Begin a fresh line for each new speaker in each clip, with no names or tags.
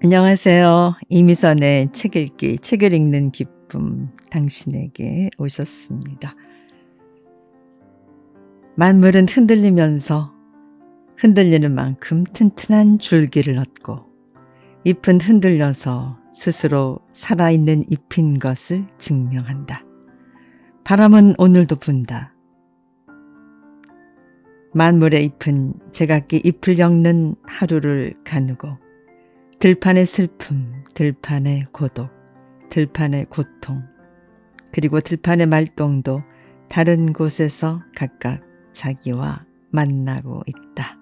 안녕하세요. 이미선의 책 읽기, 책을 읽는 기쁨 당신에게 오셨습니다. 만물은 흔들리면서 흔들리는 만큼 튼튼한 줄기를 얻고 잎은 흔들려서 스스로 살아있는 잎인 것을 증명한다. 바람은 오늘도 분다. 만물의 잎은 제각기 잎을 엮는 하루를 가누고 들판의 슬픔, 들판의 고독, 들판의 고통, 그리고 들판의 말똥도 다른 곳에서 각각 자기와 만나고 있다.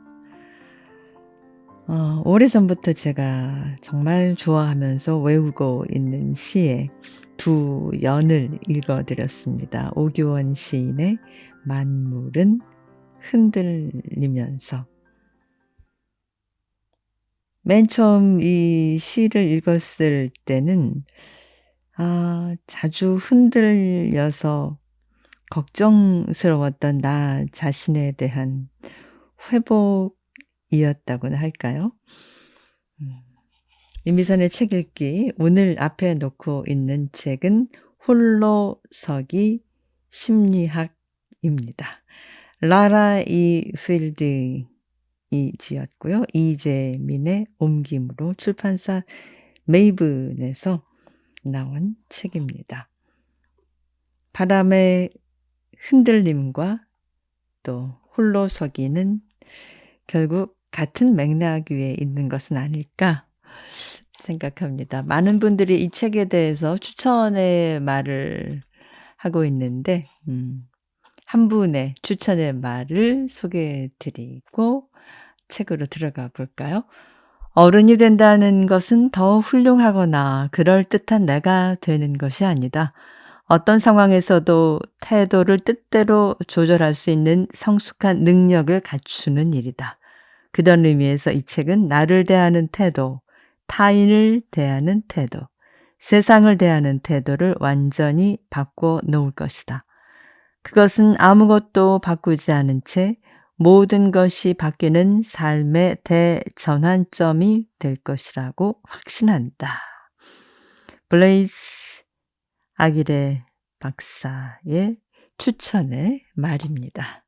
오래전부터 제가 정말 좋아하면서 외우고 있는 시의 두 연을 읽어드렸습니다. 오규원 시인의 만물은 흔들리면서. 맨 처음 이 시를 읽었을 때는 자주 흔들려서 걱정스러웠던 나 자신에 대한 회복이었다고나 할까요? 임미선의 책 읽기, 오늘 앞에 놓고 있는 책은 홀로서기 심리학입니다. 라라 이 필딩이 지었고요. 이재민의 옮김으로 출판사 메이븐에서 나온 책입니다. 바람의 흔들림과 또 홀로서기는 결국 같은 맥락 위에 있는 것은 아닐까 생각합니다. 많은 분들이 이 책에 대해서 추천의 말을 하고 있는데 한 분의 추천의 말을 소개해 드리고 책으로 들어가 볼까요? 어른이 된다는 것은 더 훌륭하거나 그럴듯한 내가 되는 것이 아니다. 어떤 상황에서도 태도를 뜻대로 조절할 수 있는 성숙한 능력을 갖추는 일이다. 그런 의미에서 이 책은 나를 대하는 태도, 타인을 대하는 태도, 세상을 대하는 태도를 완전히 바꿔 놓을 것이다. 그것은 아무것도 바꾸지 않은 채 모든 것이 바뀌는 삶의 대전환점이 될 것이라고 확신한다. 블레이즈 아기레 박사의 추천의 말입니다.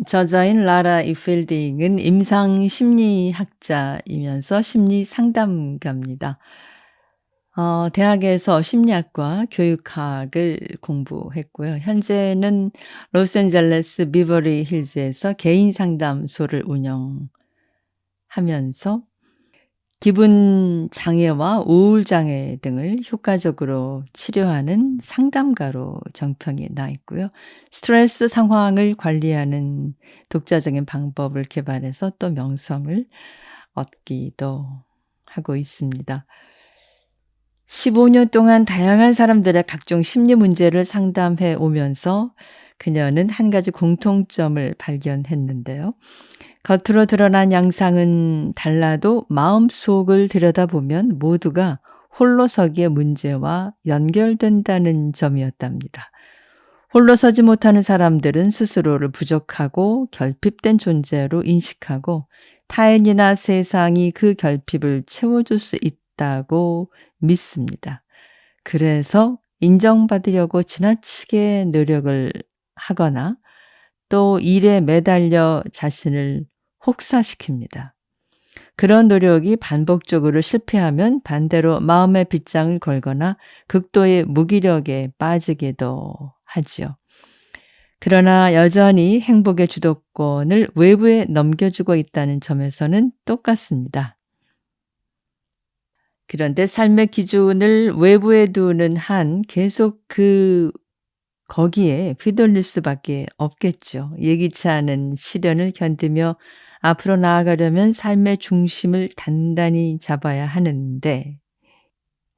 저자인 라라 이필딩은 임상 심리학자이면서 심리 상담가입니다. 대학에서 심리학과 교육학을 공부했고요. 현재는 로스앤젤레스 비버리 힐즈에서 개인 상담소를 운영하면서 기분 장애와 우울 장애 등을 효과적으로 치료하는 상담가로 정평이 나 있고요. 스트레스 상황을 관리하는 독자적인 방법을 개발해서 또 명성을 얻기도 하고 있습니다. 15년 동안 다양한 사람들의 각종 심리 문제를 상담해 오면서 그녀는 한 가지 공통점을 발견했는데요. 겉으로 드러난 양상은 달라도 마음속을 들여다보면 모두가 홀로서기의 문제와 연결된다는 점이었답니다. 홀로서지 못하는 사람들은 스스로를 부족하고 결핍된 존재로 인식하고 타인이나 세상이 그 결핍을 채워줄 수 있다고 믿습니다. 그래서 인정받으려고 지나치게 노력을 하거나 또 일에 매달려 자신을 혹사시킵니다. 그런 노력이 반복적으로 실패하면 반대로 마음의 빗장을 걸거나 극도의 무기력에 빠지기도 하죠. 그러나 여전히 행복의 주도권을 외부에 넘겨주고 있다는 점에서는 똑같습니다. 그런데 삶의 기준을 외부에 두는 한 계속 거기에 휘둘릴 수밖에 없겠죠. 예기치 않은 시련을 견디며 앞으로 나아가려면 삶의 중심을 단단히 잡아야 하는데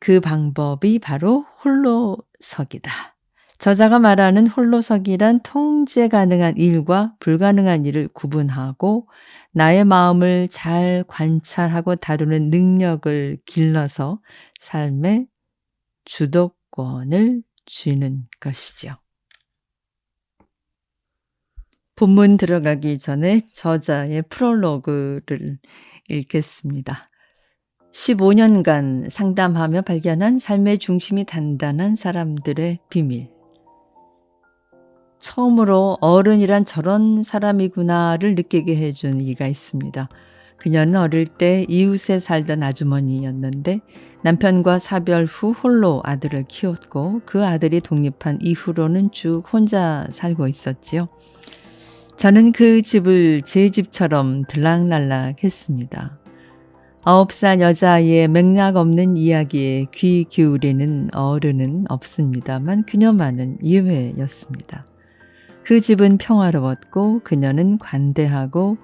그 방법이 바로 홀로서기다. 저자가 말하는 홀로서기란 통제 가능한 일과 불가능한 일을 구분하고 나의 마음을 잘 관찰하고 다루는 능력을 길러서 삶의 주도권을 쥐는 것이죠. 본문 들어가기 전에 저자의 프롤로그를 읽겠습니다. 15년간 상담하며 발견한 삶의 중심이 단단한 사람들의 비밀. 처음으로 어른이란 저런 사람이구나를 느끼게 해준 이가 있습니다. 그녀는 어릴 때 이웃에 살던 아주머니였는데 남편과 사별 후 홀로 아들을 키웠고 그 아들이 독립한 이후로는 쭉 혼자 살고 있었지요. 저는 그 집을 제 집처럼 들락날락했습니다. 9살 여자아이의 맥락 없는 이야기에 귀 기울이는 어른은 없습니다만 그녀만은 예외였습니다. 그 집은 평화로웠고 그녀는 관대하고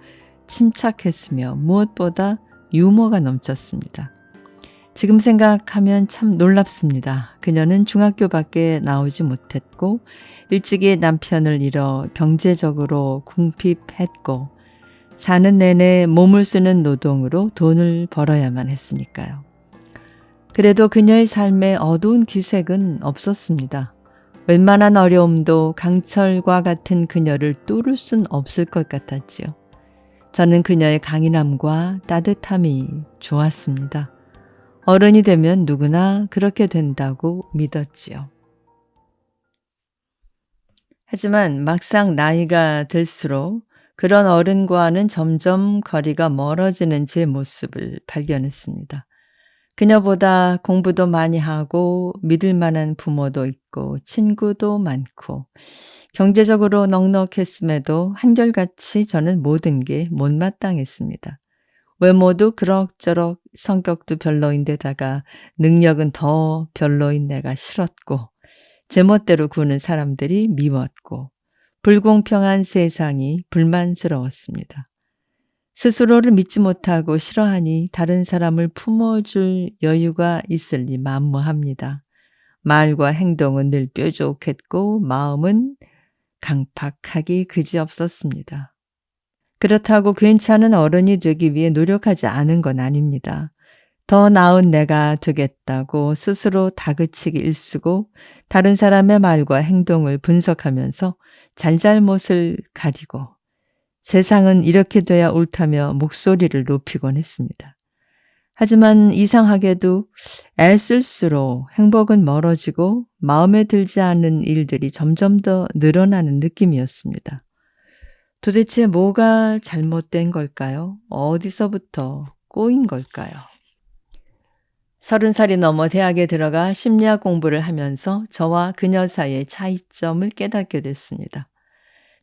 침착했으며 무엇보다 유머가 넘쳤습니다. 지금 생각하면 참 놀랍습니다. 그녀는 중학교밖에 나오지 못했고 일찍이 남편을 잃어 경제적으로 궁핍했고 사는 내내 몸을 쓰는 노동으로 돈을 벌어야만 했으니까요. 그래도 그녀의 삶에 어두운 기색은 없었습니다. 웬만한 어려움도 강철과 같은 그녀를 뚫을 순 없을 것 같았지요. 저는 그녀의 강인함과 따뜻함이 좋았습니다. 어른이 되면 누구나 그렇게 된다고 믿었지요. 하지만 막상 나이가 들수록 그런 어른과는 점점 거리가 멀어지는 제 모습을 발견했습니다. 그녀보다 공부도 많이 하고 믿을 만한 부모도 있고 친구도 많고 경제적으로 넉넉했음에도 한결같이 저는 모든 게 못마땅했습니다. 외모도 그럭저럭 성격도 별로인데다가 능력은 더 별로인 내가 싫었고 제멋대로 구는 사람들이 미웠고 불공평한 세상이 불만스러웠습니다. 스스로를 믿지 못하고 싫어하니 다른 사람을 품어줄 여유가 있을리 만무합니다. 말과 행동은 늘 뾰족했고 마음은 강팍하기 그지없었습니다. 그렇다고 괜찮은 어른이 되기 위해 노력하지 않은 건 아닙니다. 더 나은 내가 되겠다고 스스로 다그치기 일쑤고 다른 사람의 말과 행동을 분석하면서 잘잘못을 가리고 세상은 이렇게 돼야 옳다며 목소리를 높이곤 했습니다. 하지만 이상하게도 애쓸수록 행복은 멀어지고 마음에 들지 않은 일들이 점점 더 늘어나는 느낌이었습니다. 도대체 뭐가 잘못된 걸까요? 어디서부터 꼬인 걸까요? 30살이 넘어 대학에 들어가 심리학 공부를 하면서 저와 그녀 사이의 차이점을 깨닫게 됐습니다.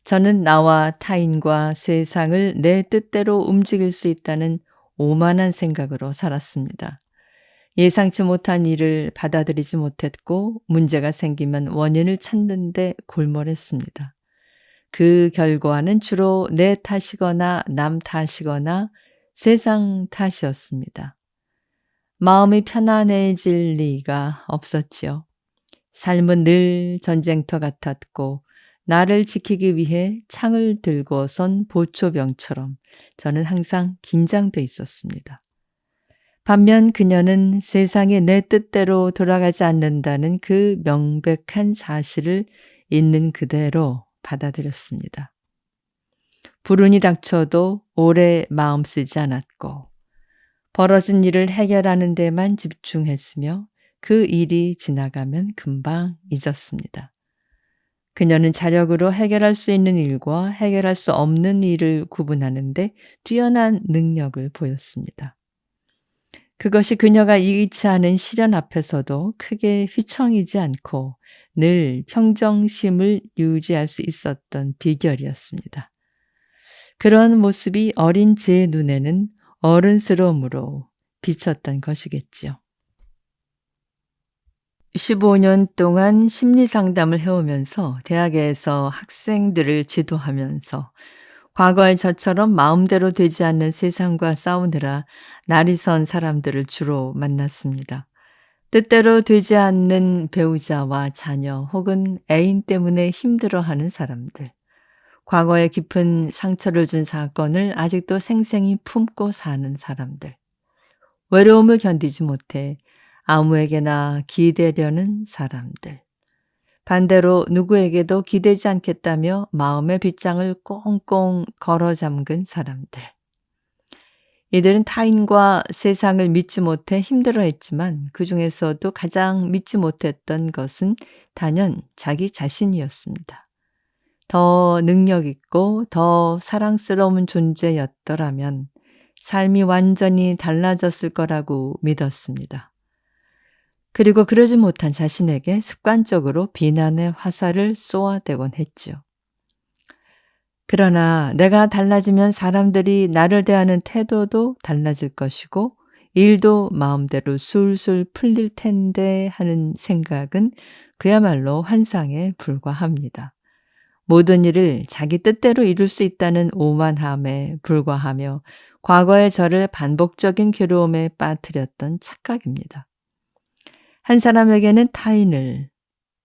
저는 나와 타인과 세상을 내 뜻대로 움직일 수 있다는 오만한 생각으로 살았습니다. 예상치 못한 일을 받아들이지 못했고 문제가 생기면 원인을 찾는 데 골몰했습니다. 그 결과는 주로 내 탓이거나 남 탓이거나 세상 탓이었습니다. 마음이 편안해질 리가 없었지요. 삶은 늘 전쟁터 같았고 나를 지키기 위해 창을 들고 선 보초병처럼 저는 항상 긴장돼 있었습니다. 반면 그녀는 세상이 내 뜻대로 돌아가지 않는다는 그 명백한 사실을 있는 그대로 받아들였습니다. 불운이 닥쳐도 오래 마음 쓰지 않았고 벌어진 일을 해결하는 데만 집중했으며 그 일이 지나가면 금방 잊었습니다. 그녀는 자력으로 해결할 수 있는 일과 해결할 수 없는 일을 구분하는데 뛰어난 능력을 보였습니다. 그것이 그녀가 이기치 않은 시련 앞에서도 크게 휘청이지 않고 늘 평정심을 유지할 수 있었던 비결이었습니다. 그런 모습이 어린 제 눈에는 어른스러움으로 비쳤던 것이겠지요. 15년 동안 심리상담을 해오면서 대학에서 학생들을 지도하면서 과거의 저처럼 마음대로 되지 않는 세상과 싸우느라 날이 선 사람들을 주로 만났습니다. 뜻대로 되지 않는 배우자와 자녀 혹은 애인 때문에 힘들어하는 사람들. 과거에 깊은 상처를 준 사건을 아직도 생생히 품고 사는 사람들. 외로움을 견디지 못해 아무에게나 기대려는 사람들. 반대로 누구에게도 기대지 않겠다며 마음의 빗장을 꽁꽁 걸어 잠근 사람들. 이들은 타인과 세상을 믿지 못해 힘들어했지만 그 중에서도 가장 믿지 못했던 것은 단연 자기 자신이었습니다. 더 능력 있고 더 사랑스러운 존재였더라면 삶이 완전히 달라졌을 거라고 믿었습니다. 그리고 그러지 못한 자신에게 습관적으로 비난의 화살을 쏘아대곤 했죠. 그러나 내가 달라지면 사람들이 나를 대하는 태도도 달라질 것이고 일도 마음대로 술술 풀릴 텐데 하는 생각은 그야말로 환상에 불과합니다. 모든 일을 자기 뜻대로 이룰 수 있다는 오만함에 불과하며 과거의 저를 반복적인 괴로움에 빠뜨렸던 착각입니다. 한 사람에게는 타인을,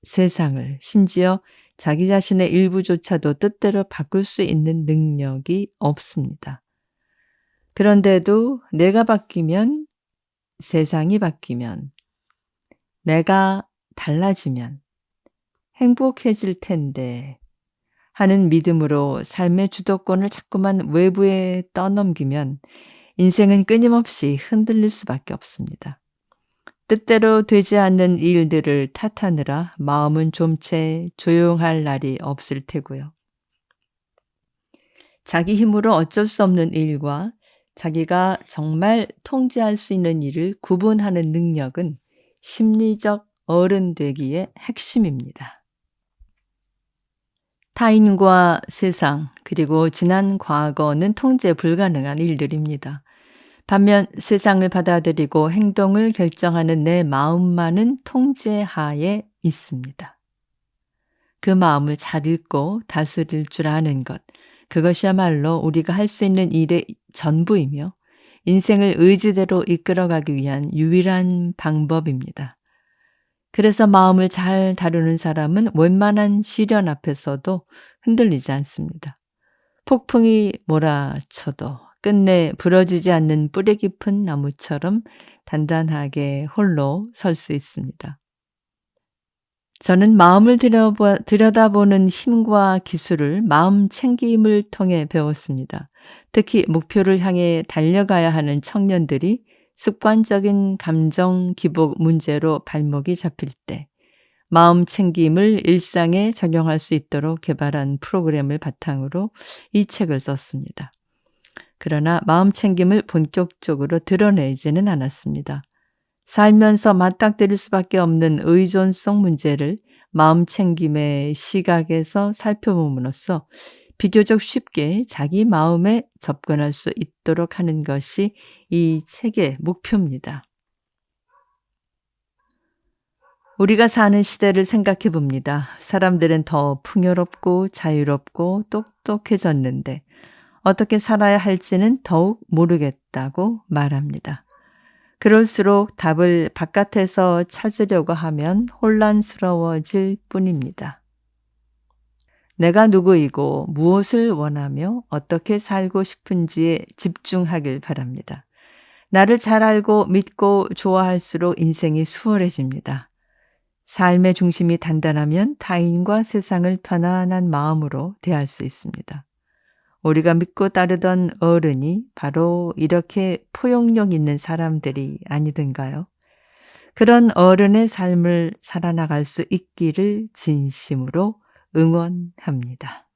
세상을, 심지어 자기 자신의 일부조차도 뜻대로 바꿀 수 있는 능력이 없습니다. 그런데도 내가 바뀌면, 세상이 바뀌면, 내가 달라지면 행복해질 텐데 하는 믿음으로 삶의 주도권을 자꾸만 외부에 떠넘기면 인생은 끊임없이 흔들릴 수밖에 없습니다. 뜻대로 되지 않는 일들을 탓하느라 마음은 좀 채 조용할 날이 없을 테고요. 자기 힘으로 어쩔 수 없는 일과 자기가 정말 통제할 수 있는 일을 구분하는 능력은 심리적 어른 되기의 핵심입니다. 타인과 세상 그리고 지난 과거는 통제 불가능한 일들입니다. 반면 세상을 받아들이고 행동을 결정하는 내 마음만은 통제하에 있습니다. 그 마음을 잘 읽고 다스릴 줄 아는 것, 그것이야말로 우리가 할 수 있는 일의 전부이며 인생을 의지대로 이끌어가기 위한 유일한 방법입니다. 그래서 마음을 잘 다루는 사람은 웬만한 시련 앞에서도 흔들리지 않습니다. 폭풍이 몰아쳐도 끝내 부러지지 않는 뿌리 깊은 나무처럼 단단하게 홀로 설 수 있습니다. 저는 마음을 들여다보는 힘과 기술을 마음 챙김을 통해 배웠습니다. 특히 목표를 향해 달려가야 하는 청년들이 습관적인 감정 기복 문제로 발목이 잡힐 때 마음 챙김을 일상에 적용할 수 있도록 개발한 프로그램을 바탕으로 이 책을 썼습니다. 그러나 마음 챙김을 본격적으로 드러내지는 않았습니다. 살면서 맞닥뜨릴 수밖에 없는 의존성 문제를 마음 챙김의 시각에서 살펴봄으로써 비교적 쉽게 자기 마음에 접근할 수 있도록 하는 것이 이 책의 목표입니다. 우리가 사는 시대를 생각해 봅니다. 사람들은 더 풍요롭고 자유롭고 똑똑해졌는데 어떻게 살아야 할지는 더욱 모르겠다고 말합니다. 그럴수록 답을 바깥에서 찾으려고 하면 혼란스러워질 뿐입니다. 내가 누구이고 무엇을 원하며 어떻게 살고 싶은지에 집중하길 바랍니다. 나를 잘 알고 믿고 좋아할수록 인생이 수월해집니다. 삶의 중심이 단단하면 타인과 세상을 편안한 마음으로 대할 수 있습니다. 우리가 믿고 따르던 어른이 바로 이렇게 포용력 있는 사람들이 아니던가요? 그런 어른의 삶을 살아나갈 수 있기를 진심으로 응원합니다.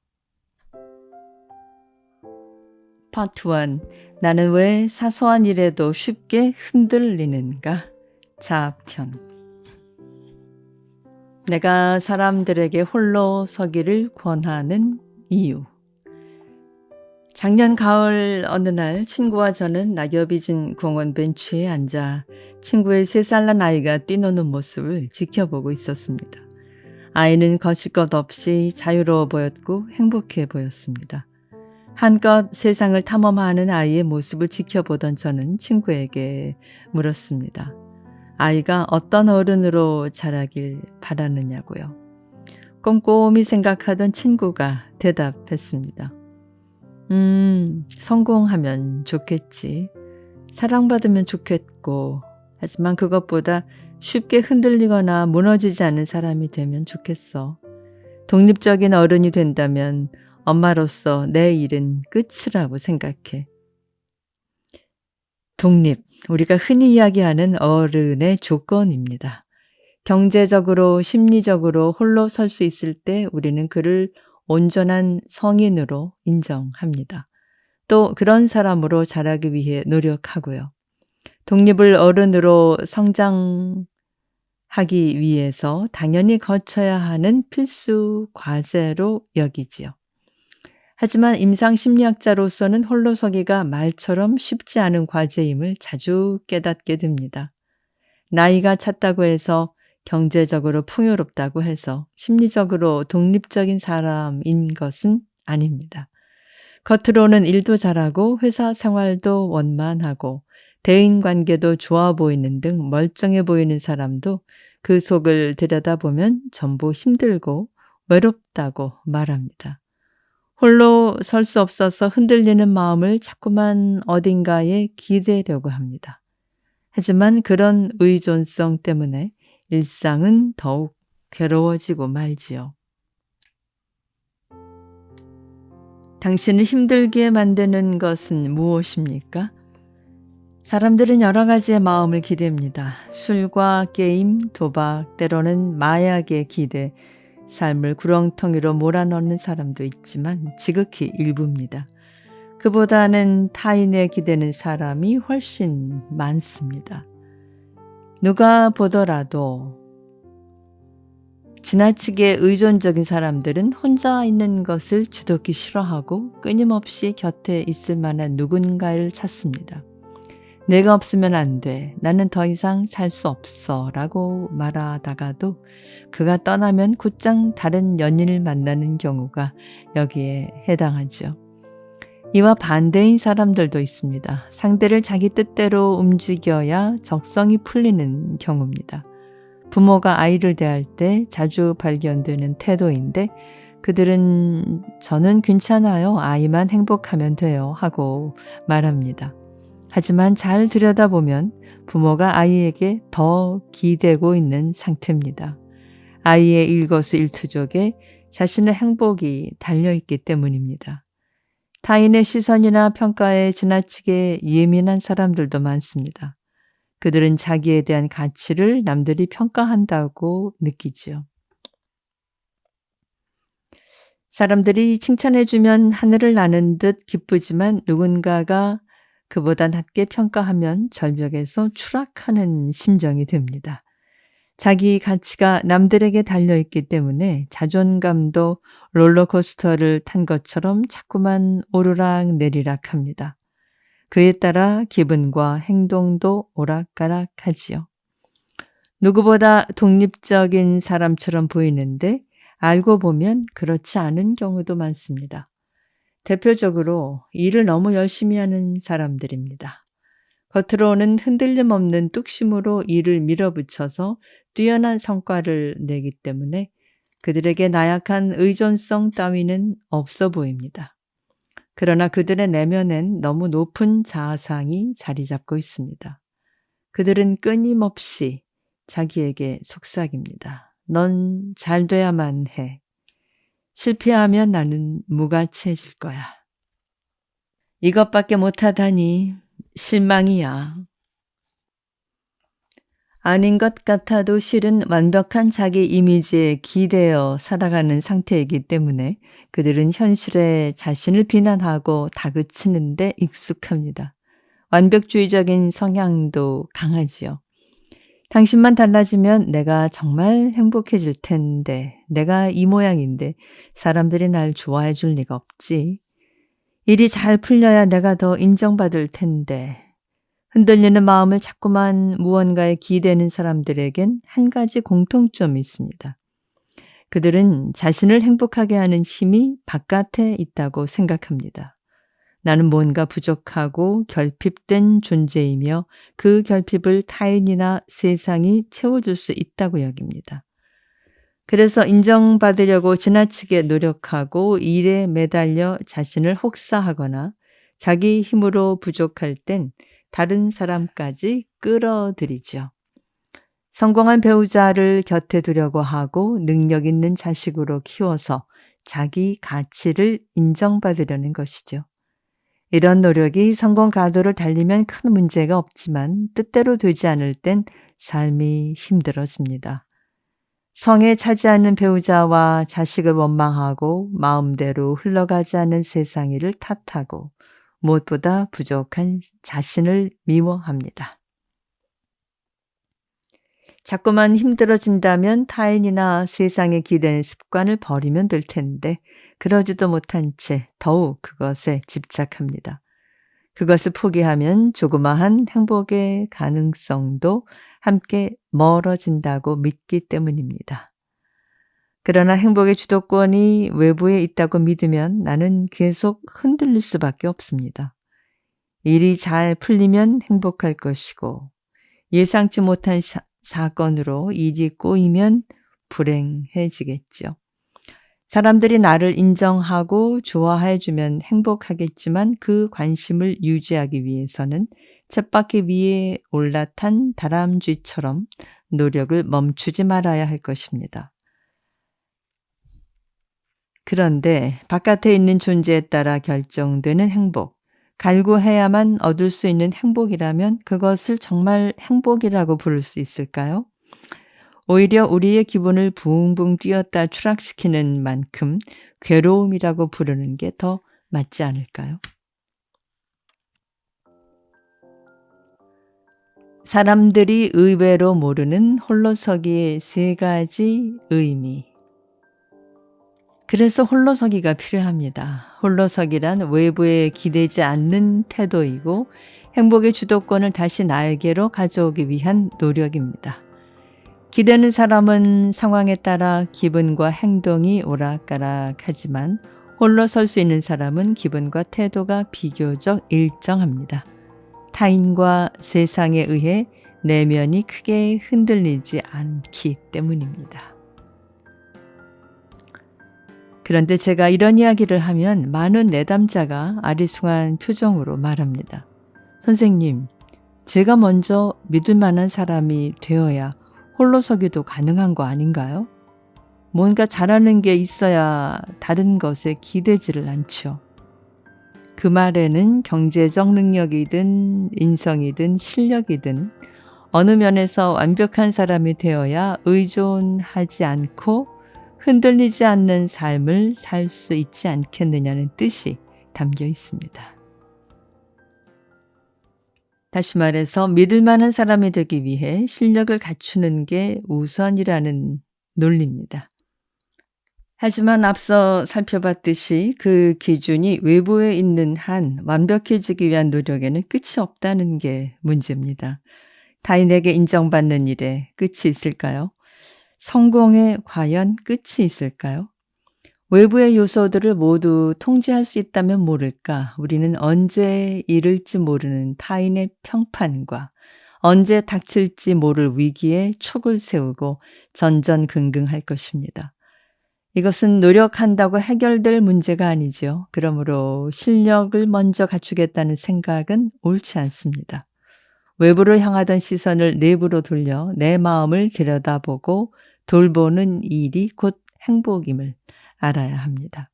파트 1. 나는 왜 사소한 일에도 쉽게 흔들리는가? 자편. 내가 사람들에게 홀로 서기를 권하는 이유. 작년 가을 어느 날 친구와 저는 낙엽이 진 공원 벤치에 앉아 친구의 3살 난 아이가 뛰노는 모습을 지켜보고 있었습니다. 아이는 거칠 것 없이 자유로워 보였고 행복해 보였습니다. 한껏 세상을 탐험하는 아이의 모습을 지켜보던 저는 친구에게 물었습니다. 아이가 어떤 어른으로 자라길 바라느냐고요. 꼼꼼히 생각하던 친구가 대답했습니다. 성공하면 좋겠지. 사랑받으면 좋겠고, 하지만 그것보다 쉽게 흔들리거나 무너지지 않는 사람이 되면 좋겠어. 독립적인 어른이 된다면 엄마로서 내 일은 끝이라고 생각해. 독립, 우리가 흔히 이야기하는 어른의 조건입니다. 경제적으로, 심리적으로 홀로 설 수 있을 때 우리는 그를 온전한 성인으로 인정합니다. 또 그런 사람으로 자라기 위해 노력하고요. 독립을 어른으로 성장하기 위해서 당연히 거쳐야 하는 필수 과제로 여기지요. 하지만 임상심리학자로서는 홀로서기가 말처럼 쉽지 않은 과제임을 자주 깨닫게 됩니다. 나이가 찼다고 해서 경제적으로 풍요롭다고 해서 심리적으로 독립적인 사람인 것은 아닙니다. 겉으로는 일도 잘하고 회사 생활도 원만하고 대인관계도 좋아 보이는 등 멀쩡해 보이는 사람도 그 속을 들여다보면 전부 힘들고 외롭다고 말합니다. 홀로 설 수 없어서 흔들리는 마음을 자꾸만 어딘가에 기대려고 합니다. 하지만 그런 의존성 때문에 일상은 더욱 괴로워지고 말지요. 당신을 힘들게 만드는 것은 무엇입니까? 사람들은 여러 가지의 마음을 기대입니다. 술과 게임, 도박, 때로는 마약의 기대, 삶을 구렁텅이로 몰아넣는 사람도 있지만 지극히 일부입니다. 그보다는 타인의 기대는 사람이 훨씬 많습니다. 누가 보더라도 지나치게 의존적인 사람들은 혼자 있는 것을 지독히 싫어하고 끊임없이 곁에 있을 만한 누군가를 찾습니다. 내가 없으면 안 돼. 나는 더 이상 살 수 없어. 라고 말하다가도 그가 떠나면 곧장 다른 연인을 만나는 경우가 여기에 해당하죠. 이와 반대인 사람들도 있습니다. 상대를 자기 뜻대로 움직여야 적성이 풀리는 경우입니다. 부모가 아이를 대할 때 자주 발견되는 태도인데 그들은 저는 괜찮아요. 아이만 행복하면 돼요. 하고 말합니다. 하지만 잘 들여다보면 부모가 아이에게 더 기대고 있는 상태입니다. 아이의 일거수일투족에 자신의 행복이 달려있기 때문입니다. 타인의 시선이나 평가에 지나치게 예민한 사람들도 많습니다. 그들은 자기에 대한 가치를 남들이 평가한다고 느끼지요. 사람들이 칭찬해주면 하늘을 나는 듯 기쁘지만 누군가가 그보다 낮게 평가하면 절벽에서 추락하는 심정이 듭니다. 자기 가치가 남들에게 달려있기 때문에 자존감도 롤러코스터를 탄 것처럼 자꾸만 오르락 내리락 합니다. 그에 따라 기분과 행동도 오락가락하지요. 누구보다 독립적인 사람처럼 보이는데 알고 보면 그렇지 않은 경우도 많습니다. 대표적으로 일을 너무 열심히 하는 사람들입니다. 겉으로는 흔들림 없는 뚝심으로 일을 밀어붙여서 뛰어난 성과를 내기 때문에 그들에게 나약한 의존성 따위는 없어 보입니다. 그러나 그들의 내면엔 너무 높은 자아상이 자리 잡고 있습니다. 그들은 끊임없이 자기에게 속삭입니다. 넌 잘 돼야만 해. 실패하면 나는 무가치해질 거야. 이것밖에 못하다니 실망이야. 아닌 것 같아도 실은 완벽한 자기 이미지에 기대어 살아가는 상태이기 때문에 그들은 현실에 자신을 비난하고 다그치는 데 익숙합니다. 완벽주의적인 성향도 강하지요. 당신만 달라지면 내가 정말 행복해질 텐데, 내가 이 모양인데 사람들이 날 좋아해 줄 리가 없지. 일이 잘 풀려야 내가 더 인정받을 텐데. 흔들리는 마음을 자꾸만 무언가에 기대는 사람들에겐 한 가지 공통점이 있습니다. 그들은 자신을 행복하게 하는 힘이 바깥에 있다고 생각합니다. 나는 뭔가 부족하고 결핍된 존재이며 그 결핍을 타인이나 세상이 채워줄 수 있다고 여깁니다. 그래서 인정받으려고 지나치게 노력하고 일에 매달려 자신을 혹사하거나 자기 힘으로 부족할 땐 다른 사람까지 끌어들이죠. 성공한 배우자를 곁에 두려고 하고 능력 있는 자식으로 키워서 자기 가치를 인정받으려는 것이죠. 이런 노력이 성공 가도를 달리면 큰 문제가 없지만 뜻대로 되지 않을 땐 삶이 힘들어집니다. 성에 차지 않는 배우자와 자식을 원망하고 마음대로 흘러가지 않는 세상 일을 탓하고 무엇보다 부족한 자신을 미워합니다. 자꾸만 힘들어진다면 타인이나 세상에 기대는 습관을 버리면 될 텐데 그러지도 못한 채 더욱 그것에 집착합니다. 그것을 포기하면 조그마한 행복의 가능성도 함께 멀어진다고 믿기 때문입니다. 그러나 행복의 주도권이 외부에 있다고 믿으면 나는 계속 흔들릴 수밖에 없습니다. 일이 잘 풀리면 행복할 것이고 예상치 못한 사건으로 일이 꼬이면 불행해지겠죠. 사람들이 나를 인정하고 좋아해주면 행복하겠지만 그 관심을 유지하기 위해서는 쳇바퀴 위에 올라탄 다람쥐처럼 노력을 멈추지 말아야 할 것입니다. 그런데 바깥에 있는 존재에 따라 결정되는 행복, 갈구해야만 얻을 수 있는 행복이라면 그것을 정말 행복이라고 부를 수 있을까요? 오히려 우리의 기분을 붕붕 뛰었다 추락시키는 만큼 괴로움이라고 부르는 게 더 맞지 않을까요? 사람들이 의외로 모르는 홀로서기의 3가지 의미. 그래서 홀로서기가 필요합니다. 홀로서기란 외부에 기대지 않는 태도이고 행복의 주도권을 다시 나에게로 가져오기 위한 노력입니다. 기대는 사람은 상황에 따라 기분과 행동이 오락가락하지만 홀로 설 수 있는 사람은 기분과 태도가 비교적 일정합니다. 타인과 세상에 의해 내면이 크게 흔들리지 않기 때문입니다. 그런데 제가 이런 이야기를 하면 많은 내담자가 아리숭한 표정으로 말합니다. 선생님, 제가 먼저 믿을 만한 사람이 되어야 홀로서기도 가능한 거 아닌가요? 뭔가 잘하는 게 있어야 다른 것에 기대지를 않죠. 그 말에는 경제적 능력이든 인성이든 실력이든 어느 면에서 완벽한 사람이 되어야 의존하지 않고 흔들리지 않는 삶을 살 수 있지 않겠느냐는 뜻이 담겨 있습니다. 다시 말해서 믿을 만한 사람이 되기 위해 실력을 갖추는 게 우선이라는 논리입니다. 하지만 앞서 살펴봤듯이 그 기준이 외부에 있는 한 완벽해지기 위한 노력에는 끝이 없다는 게 문제입니다. 타인에게 인정받는 일에 끝이 있을까요? 성공에 과연 끝이 있을까요? 외부의 요소들을 모두 통제할 수 있다면 모를까 우리는 언제 이를지 모르는 타인의 평판과 언제 닥칠지 모를 위기에 촉을 세우고 전전긍긍할 것입니다. 이것은 노력한다고 해결될 문제가 아니죠. 그러므로 실력을 먼저 갖추겠다는 생각은 옳지 않습니다. 외부를 향하던 시선을 내부로 돌려 내 마음을 들여다보고 돌보는 일이 곧 행복임을 알아야 합니다.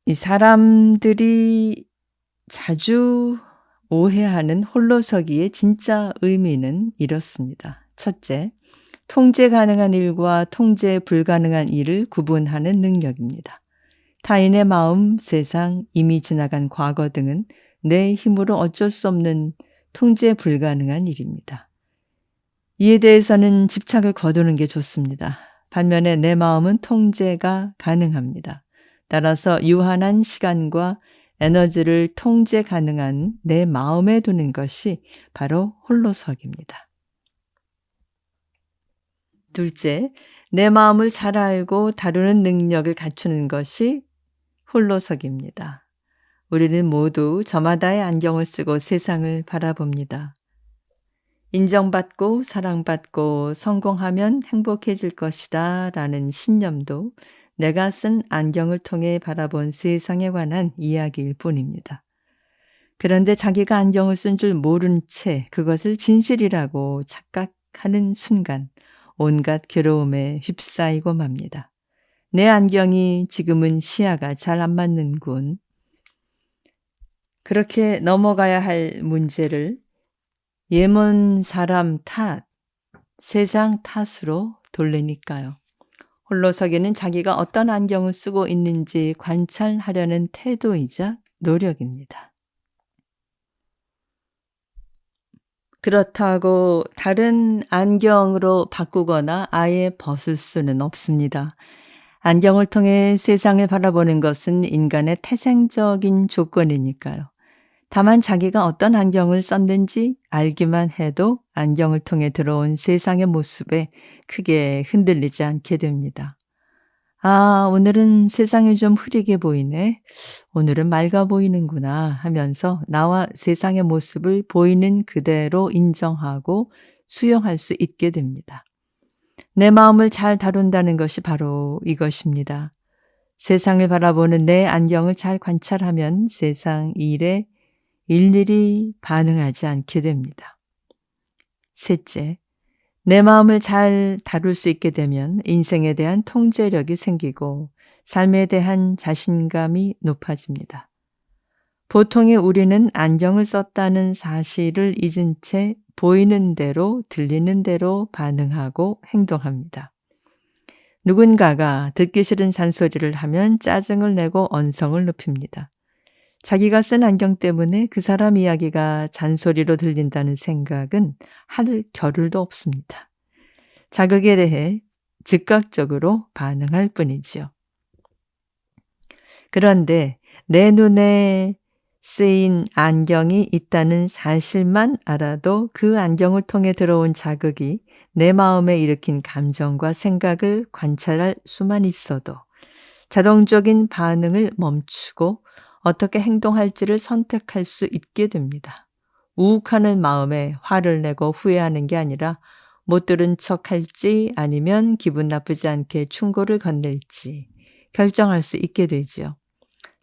이 사람들이 자주 오해하는 홀로서기의 진짜 의미는 이렇습니다. 첫째, 통제 가능한 일과 통제 불가능한 일을 구분하는 능력입니다. 타인의 마음, 세상, 이미 지나간 과거 등은 내 힘으로 어쩔 수 없는 통제 불가능한 일입니다. 이에 대해서는 집착을 거두는 게 좋습니다. 반면에 내 마음은 통제가 가능합니다. 따라서 유한한 시간과 에너지를 통제 가능한 내 마음에 두는 것이 바로 홀로서기입니다. 둘째, 내 마음을 잘 알고 다루는 능력을 갖추는 것이 홀로서기입니다. 우리는 모두 저마다의 안경을 쓰고 세상을 바라봅니다. 인정받고 사랑받고 성공하면 행복해질 것이다 라는 신념도 내가 쓴 안경을 통해 바라본 세상에 관한 이야기일 뿐입니다. 그런데 자기가 안경을 쓴 줄 모른 채 그것을 진실이라고 착각하는 순간 온갖 괴로움에 휩싸이고 맙니다. 내 안경이 지금은 시야가 잘 안 맞는군. 그렇게 넘어가야 할 문제를 예먼 사람 탓, 세상 탓으로 돌리니까요. 홀로서기는 자기가 어떤 안경을 쓰고 있는지 관찰하려는 태도이자 노력입니다. 그렇다고 다른 안경으로 바꾸거나 아예 벗을 수는 없습니다. 안경을 통해 세상을 바라보는 것은 인간의 태생적인 조건이니까요. 다만 자기가 어떤 안경을 썼는지 알기만 해도 안경을 통해 들어온 세상의 모습에 크게 흔들리지 않게 됩니다. 아, 오늘은 세상이 좀 흐리게 보이네. 오늘은 맑아 보이는구나 하면서 나와 세상의 모습을 보이는 그대로 인정하고 수용할 수 있게 됩니다. 내 마음을 잘 다룬다는 것이 바로 이것입니다. 세상을 바라보는 내 안경을 잘 관찰하면 세상 일에 일일이 반응하지 않게 됩니다. 셋째, 내 마음을 잘 다룰 수 있게 되면 인생에 대한 통제력이 생기고 삶에 대한 자신감이 높아집니다. 보통의 우리는 안경을 썼다는 사실을 잊은 채 보이는 대로 들리는 대로 반응하고 행동합니다. 누군가가 듣기 싫은 잔소리를 하면 짜증을 내고 언성을 높입니다. 자기가 쓴 안경 때문에 그 사람 이야기가 잔소리로 들린다는 생각은 할 겨를도 없습니다. 자극에 대해 즉각적으로 반응할 뿐이지요. 그런데 내 눈에 쓰인 안경이 있다는 사실만 알아도 그 안경을 통해 들어온 자극이 내 마음에 일으킨 감정과 생각을 관찰할 수만 있어도 자동적인 반응을 멈추고 어떻게 행동할지를 선택할 수 있게 됩니다. 우욱하는 마음에 화를 내고 후회하는 게 아니라 못 들은 척 할지 아니면 기분 나쁘지 않게 충고를 건넬지 결정할 수 있게 되지요.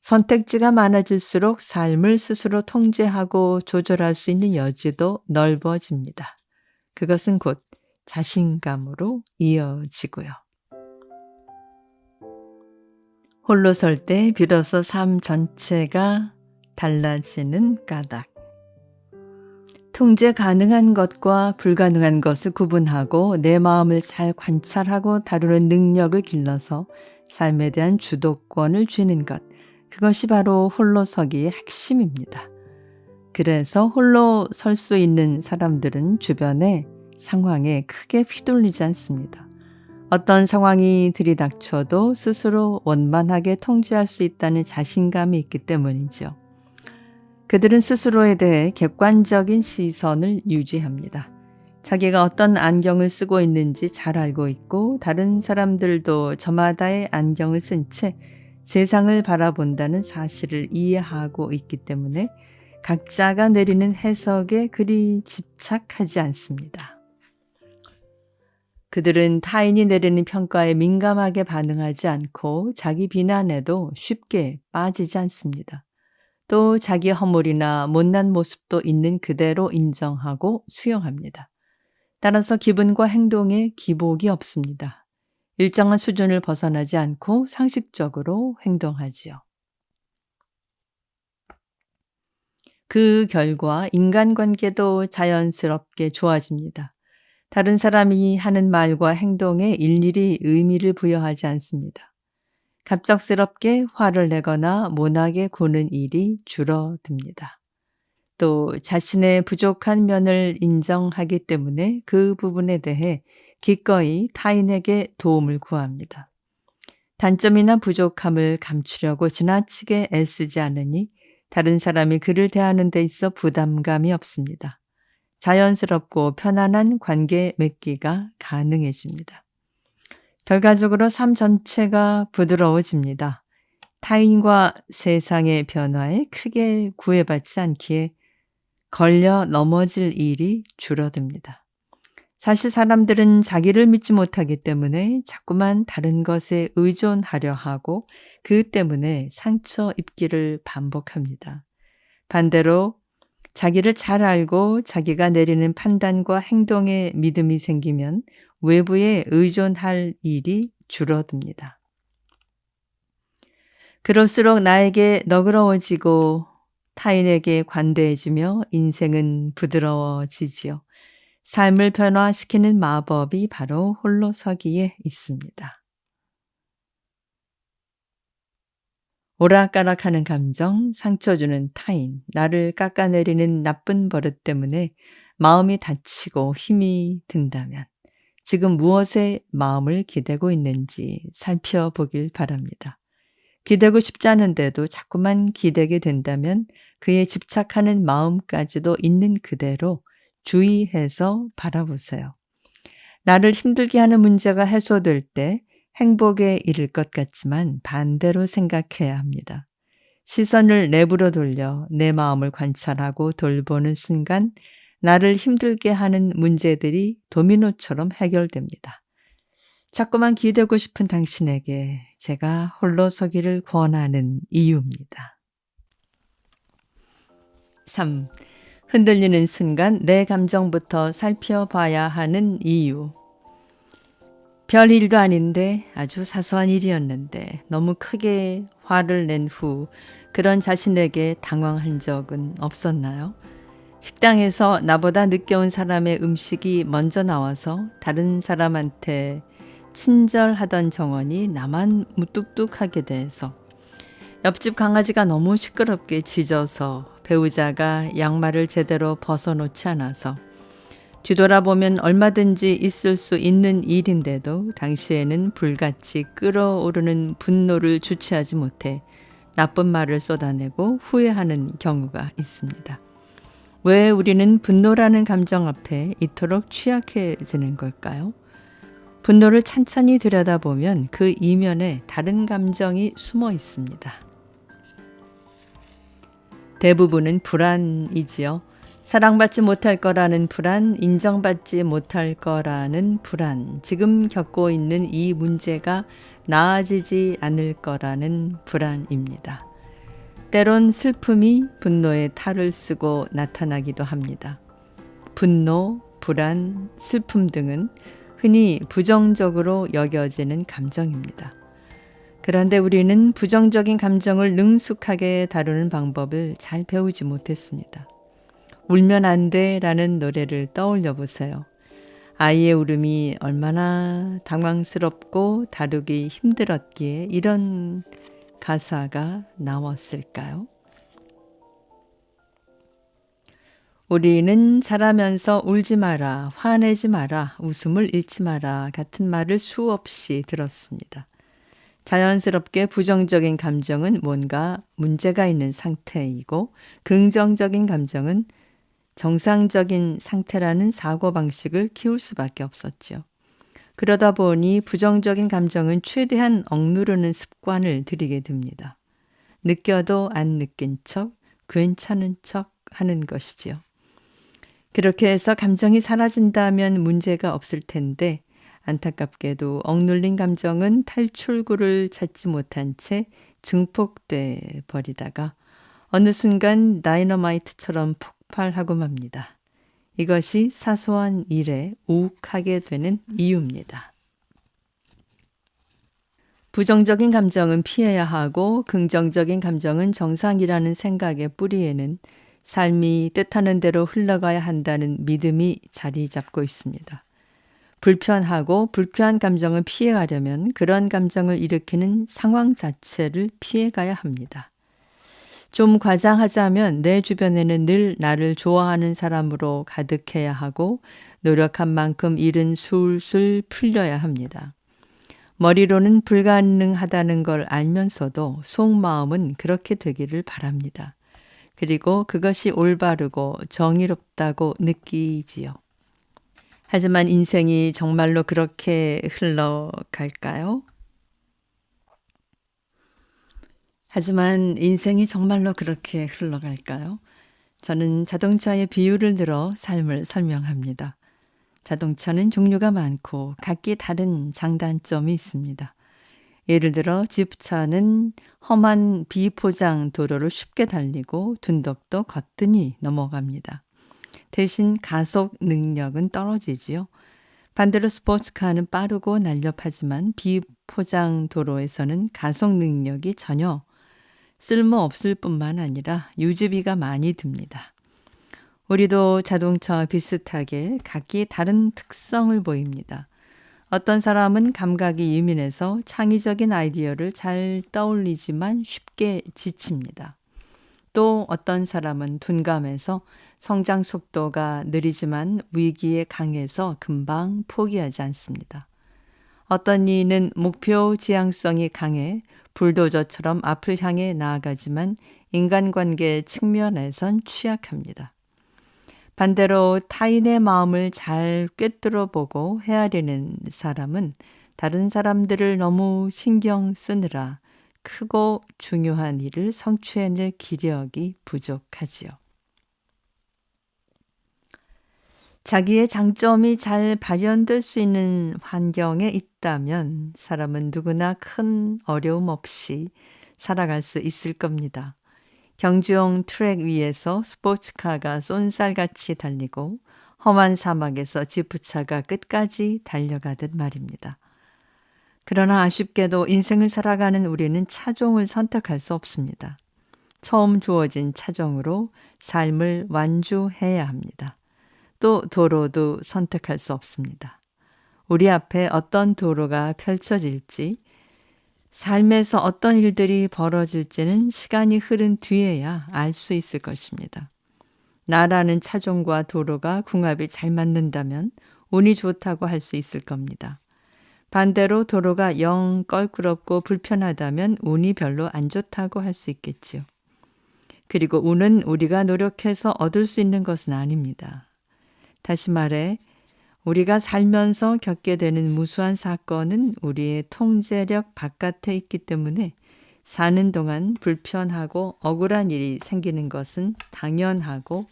선택지가 많아질수록 삶을 스스로 통제하고 조절할 수 있는 여지도 넓어집니다. 그것은 곧 자신감으로 이어지고요. 홀로 설 때 비로소 삶 전체가 달라지는 까닭. 통제 가능한 것과 불가능한 것을 구분하고 내 마음을 잘 관찰하고 다루는 능력을 길러서 삶에 대한 주도권을 쥐는 것. 그것이 바로 홀로서기의 핵심입니다. 그래서 홀로 설 수 있는 사람들은 주변의 상황에 크게 휘둘리지 않습니다. 어떤 상황이 들이닥쳐도 스스로 원만하게 통제할 수 있다는 자신감이 있기 때문이죠. 그들은 스스로에 대해 객관적인 시선을 유지합니다. 자기가 어떤 안경을 쓰고 있는지 잘 알고 있고 다른 사람들도 저마다의 안경을 쓴 채 세상을 바라본다는 사실을 이해하고 있기 때문에 각자가 내리는 해석에 그리 집착하지 않습니다. 그들은 타인이 내리는 평가에 민감하게 반응하지 않고 자기 비난에도 쉽게 빠지지 않습니다. 또 자기 허물이나 못난 모습도 있는 그대로 인정하고 수용합니다. 따라서 기분과 행동에 기복이 없습니다. 일정한 수준을 벗어나지 않고 상식적으로 행동하지요. 그 결과 인간관계도 자연스럽게 좋아집니다. 다른 사람이 하는 말과 행동에 일일이 의미를 부여하지 않습니다. 갑작스럽게 화를 내거나 모나게 구는 일이 줄어듭니다. 또 자신의 부족한 면을 인정하기 때문에 그 부분에 대해 기꺼이 타인에게 도움을 구합니다. 단점이나 부족함을 감추려고 지나치게 애쓰지 않으니 다른 사람이 그를 대하는 데 있어 부담감이 없습니다. 자연스럽고 편안한 관계 맺기가 가능해집니다. 결과적으로 삶 전체가 부드러워집니다. 타인과 세상의 변화에 크게 구애받지 않기에 걸려 넘어질 일이 줄어듭니다. 사실 사람들은 자기를 믿지 못하기 때문에 자꾸만 다른 것에 의존하려 하고 그 때문에 상처 입기를 반복합니다. 반대로 자기를 잘 알고 자기가 내리는 판단과 행동에 믿음이 생기면 외부에 의존할 일이 줄어듭니다. 그럴수록 나에게 너그러워지고 타인에게 관대해지며 인생은 부드러워지지요. 삶을 변화시키는 마법이 바로 홀로서기에 있습니다. 오락가락하는 감정, 상처 주는 타인, 나를 깎아내리는 나쁜 버릇 때문에 마음이 다치고 힘이 든다면 지금 무엇에 마음을 기대고 있는지 살펴보길 바랍니다. 기대고 싶지 않은데도 자꾸만 기대게 된다면 그에 집착하는 마음까지도 있는 그대로 주의해서 바라보세요. 나를 힘들게 하는 문제가 해소될 때 행복에 이를 것 같지만 반대로 생각해야 합니다. 시선을 내부로 돌려 내 마음을 관찰하고 돌보는 순간 나를 힘들게 하는 문제들이 도미노처럼 해결됩니다. 자꾸만 기대고 싶은 당신에게 제가 홀로 서기를 권하는 이유입니다. 3. 흔들리는 순간 내 감정부터 살펴봐야 하는 이유. 별 일도 아닌데 아주 사소한 일이었는데 너무 크게 화를 낸 후 그런 자신에게 당황한 적은 없었나요? 식당에서 나보다 늦게 온 사람의 음식이 먼저 나와서 다른 사람한테 친절하던 정원이 나만 무뚝뚝하게 돼서 옆집 강아지가 너무 시끄럽게 짖어서 배우자가 양말을 제대로 벗어놓지 않아서 뒤돌아보면 얼마든지 있을 수 있는 일인데도 당시에는 불같이 끓어오르는 분노를 주체하지 못해 나쁜 말을 쏟아내고 후회하는 경우가 있습니다. 왜 우리는 분노라는 감정 앞에 이토록 취약해지는 걸까요? 분노를 찬찬히 들여다보면 그 이면에 다른 감정이 숨어 있습니다. 대부분은 불안이지요. 사랑받지 못할 거라는 불안, 인정받지 못할 거라는 불안, 지금 겪고 있는 이 문제가 나아지지 않을 거라는 불안입니다. 때론 슬픔이 분노의 탈을 쓰고 나타나기도 합니다. 분노, 불안, 슬픔 등은 흔히 부정적으로 여겨지는 감정입니다. 그런데 우리는 부정적인 감정을 능숙하게 다루는 방법을 잘 배우지 못했습니다. 울면 안 돼라는 노래를 떠올려 보세요. 아이의 울음이 얼마나 당황스럽고 다루기 힘들었기에 이런 가사가 나왔을까요? 우리는 자라면서 울지 마라, 화내지 마라, 웃음을 잃지 마라 같은 말을 수없이 들었습니다. 자연스럽게 부정적인 감정은 뭔가 문제가 있는 상태이고 긍정적인 감정은 정상적인 상태라는 사고방식을 키울 수밖에 없었죠. 그러다 보니 부정적인 감정은 최대한 억누르는 습관을 들이게 됩니다. 느껴도 안 느낀 척, 괜찮은 척 하는 것이지요. 그렇게 해서 감정이 사라진다면 문제가 없을 텐데 안타깝게도 억눌린 감정은 탈출구를 찾지 못한 채 증폭돼 버리다가 어느 순간 다이너마이트처럼 폭발하고 맙니다. 이것이 사소한 일에 욱하게 되는 이유입니다. 부정적인 감정은 피해야 하고 긍정적인 감정은 정상이라는 생각의 뿌리에는 삶이 뜻하는 대로 흘러가야 한다는 믿음이 자리 잡고 있습니다. 불편하고 불쾌한 감정을 피해가려면 그런 감정을 일으키는 상황 자체를 피해가야 합니다. 좀 과장하자면 내 주변에는 늘 나를 좋아하는 사람으로 가득해야 하고 노력한 만큼 일은 술술 풀려야 합니다. 머리로는 불가능하다는 걸 알면서도 속마음은 그렇게 되기를 바랍니다. 그리고 그것이 올바르고 정의롭다고 느끼지요. 하지만 인생이 정말로 그렇게 흘러갈까요? 저는 자동차의 비유를 들어 삶을 설명합니다. 자동차는 종류가 많고 각기 다른 장단점이 있습니다. 예를 들어 지프차는 험한 비포장 도로를 쉽게 달리고 둔덕도 거뜬히 넘어갑니다. 대신 가속 능력은 떨어지지요. 반대로 스포츠카는 빠르고 날렵하지만 비포장 도로에서는 가속 능력이 전혀 쓸모없을 뿐만 아니라 유지비가 많이 듭니다. 우리도 자동차와 비슷하게 각기 다른 특성을 보입니다. 어떤 사람은 감각이 예민해서 창의적인 아이디어를 잘 떠올리지만 쉽게 지칩니다. 또 어떤 사람은 둔감해서 성장 속도가 느리지만 위기에 강해서 금방 포기하지 않습니다. 어떤 이는 목표 지향성이 강해 불도저처럼 앞을 향해 나아가지만 인간관계 측면에선 취약합니다. 반대로 타인의 마음을 잘 꿰뚫어 보고 헤아리는 사람은 다른 사람들을 너무 신경 쓰느라 크고 중요한 일을 성취해낼 기력이 부족하지요. 자기의 장점이 잘 발현될 수 있는 환경에 있다면 사람은 누구나 큰 어려움 없이 살아갈 수 있을 겁니다. 경주용 트랙 위에서 스포츠카가 쏜살같이 달리고 험한 사막에서 지프차가 끝까지 달려가듯 말입니다. 그러나 아쉽게도 인생을 살아가는 우리는 차종을 선택할 수 없습니다. 처음 주어진 차종으로 삶을 완주해야 합니다. 또 도로도 선택할 수 없습니다. 우리 앞에 어떤 도로가 펼쳐질지, 삶에서 어떤 일들이 벌어질지는 시간이 흐른 뒤에야 알 수 있을 것입니다. 나라는 차종과 도로가 궁합이 잘 맞는다면 운이 좋다고 할 수 있을 겁니다. 반대로 도로가 영 껄끄럽고 불편하다면 운이 별로 안 좋다고 할 수 있겠지요. 그리고 운은 우리가 노력해서 얻을 수 있는 것은 아닙니다. 다시 말해 우리가 살면서 겪게 되는 무수한 사건은 우리의 통제력 바깥에 있기 때문에 사는 동안 불편하고 억울한 일이 생기는 것은 당연하고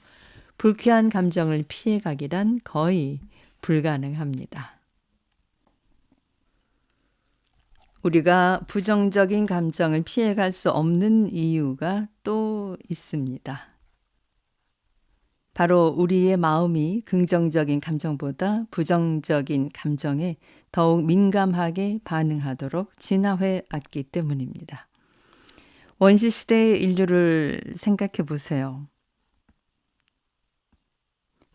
불쾌한 감정을 피해가기란 거의 불가능합니다. 우리가 부정적인 감정을 피해갈 수 없는 이유가 또 있습니다. 바로 우리의 마음이 긍정적인 감정보다 부정적인 감정에 더욱 민감하게 반응하도록 진화해 왔기 때문입니다. 원시시대의 인류를 생각해 보세요.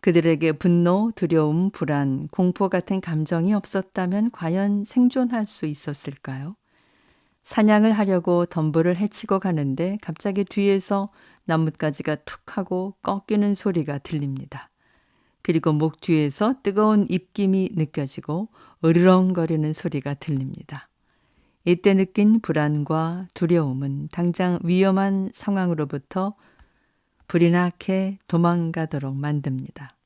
그들에게 분노, 두려움, 불안, 공포 같은 감정이 없었다면 과연 생존할 수 있었을까요? 사냥을 하려고 덤불을 헤치고 가는데 갑자기 뒤에서 나뭇가지가 툭 하고 꺾이는 소리가 들립니다. 그리고 목 뒤에서 뜨거운 입김이 느껴지고 으르렁거리는 소리가 들립니다. 이때 느낀 불안과 두려움은 당장 위험한 상황으로부터 불이 나게 도망가도록 만듭니다.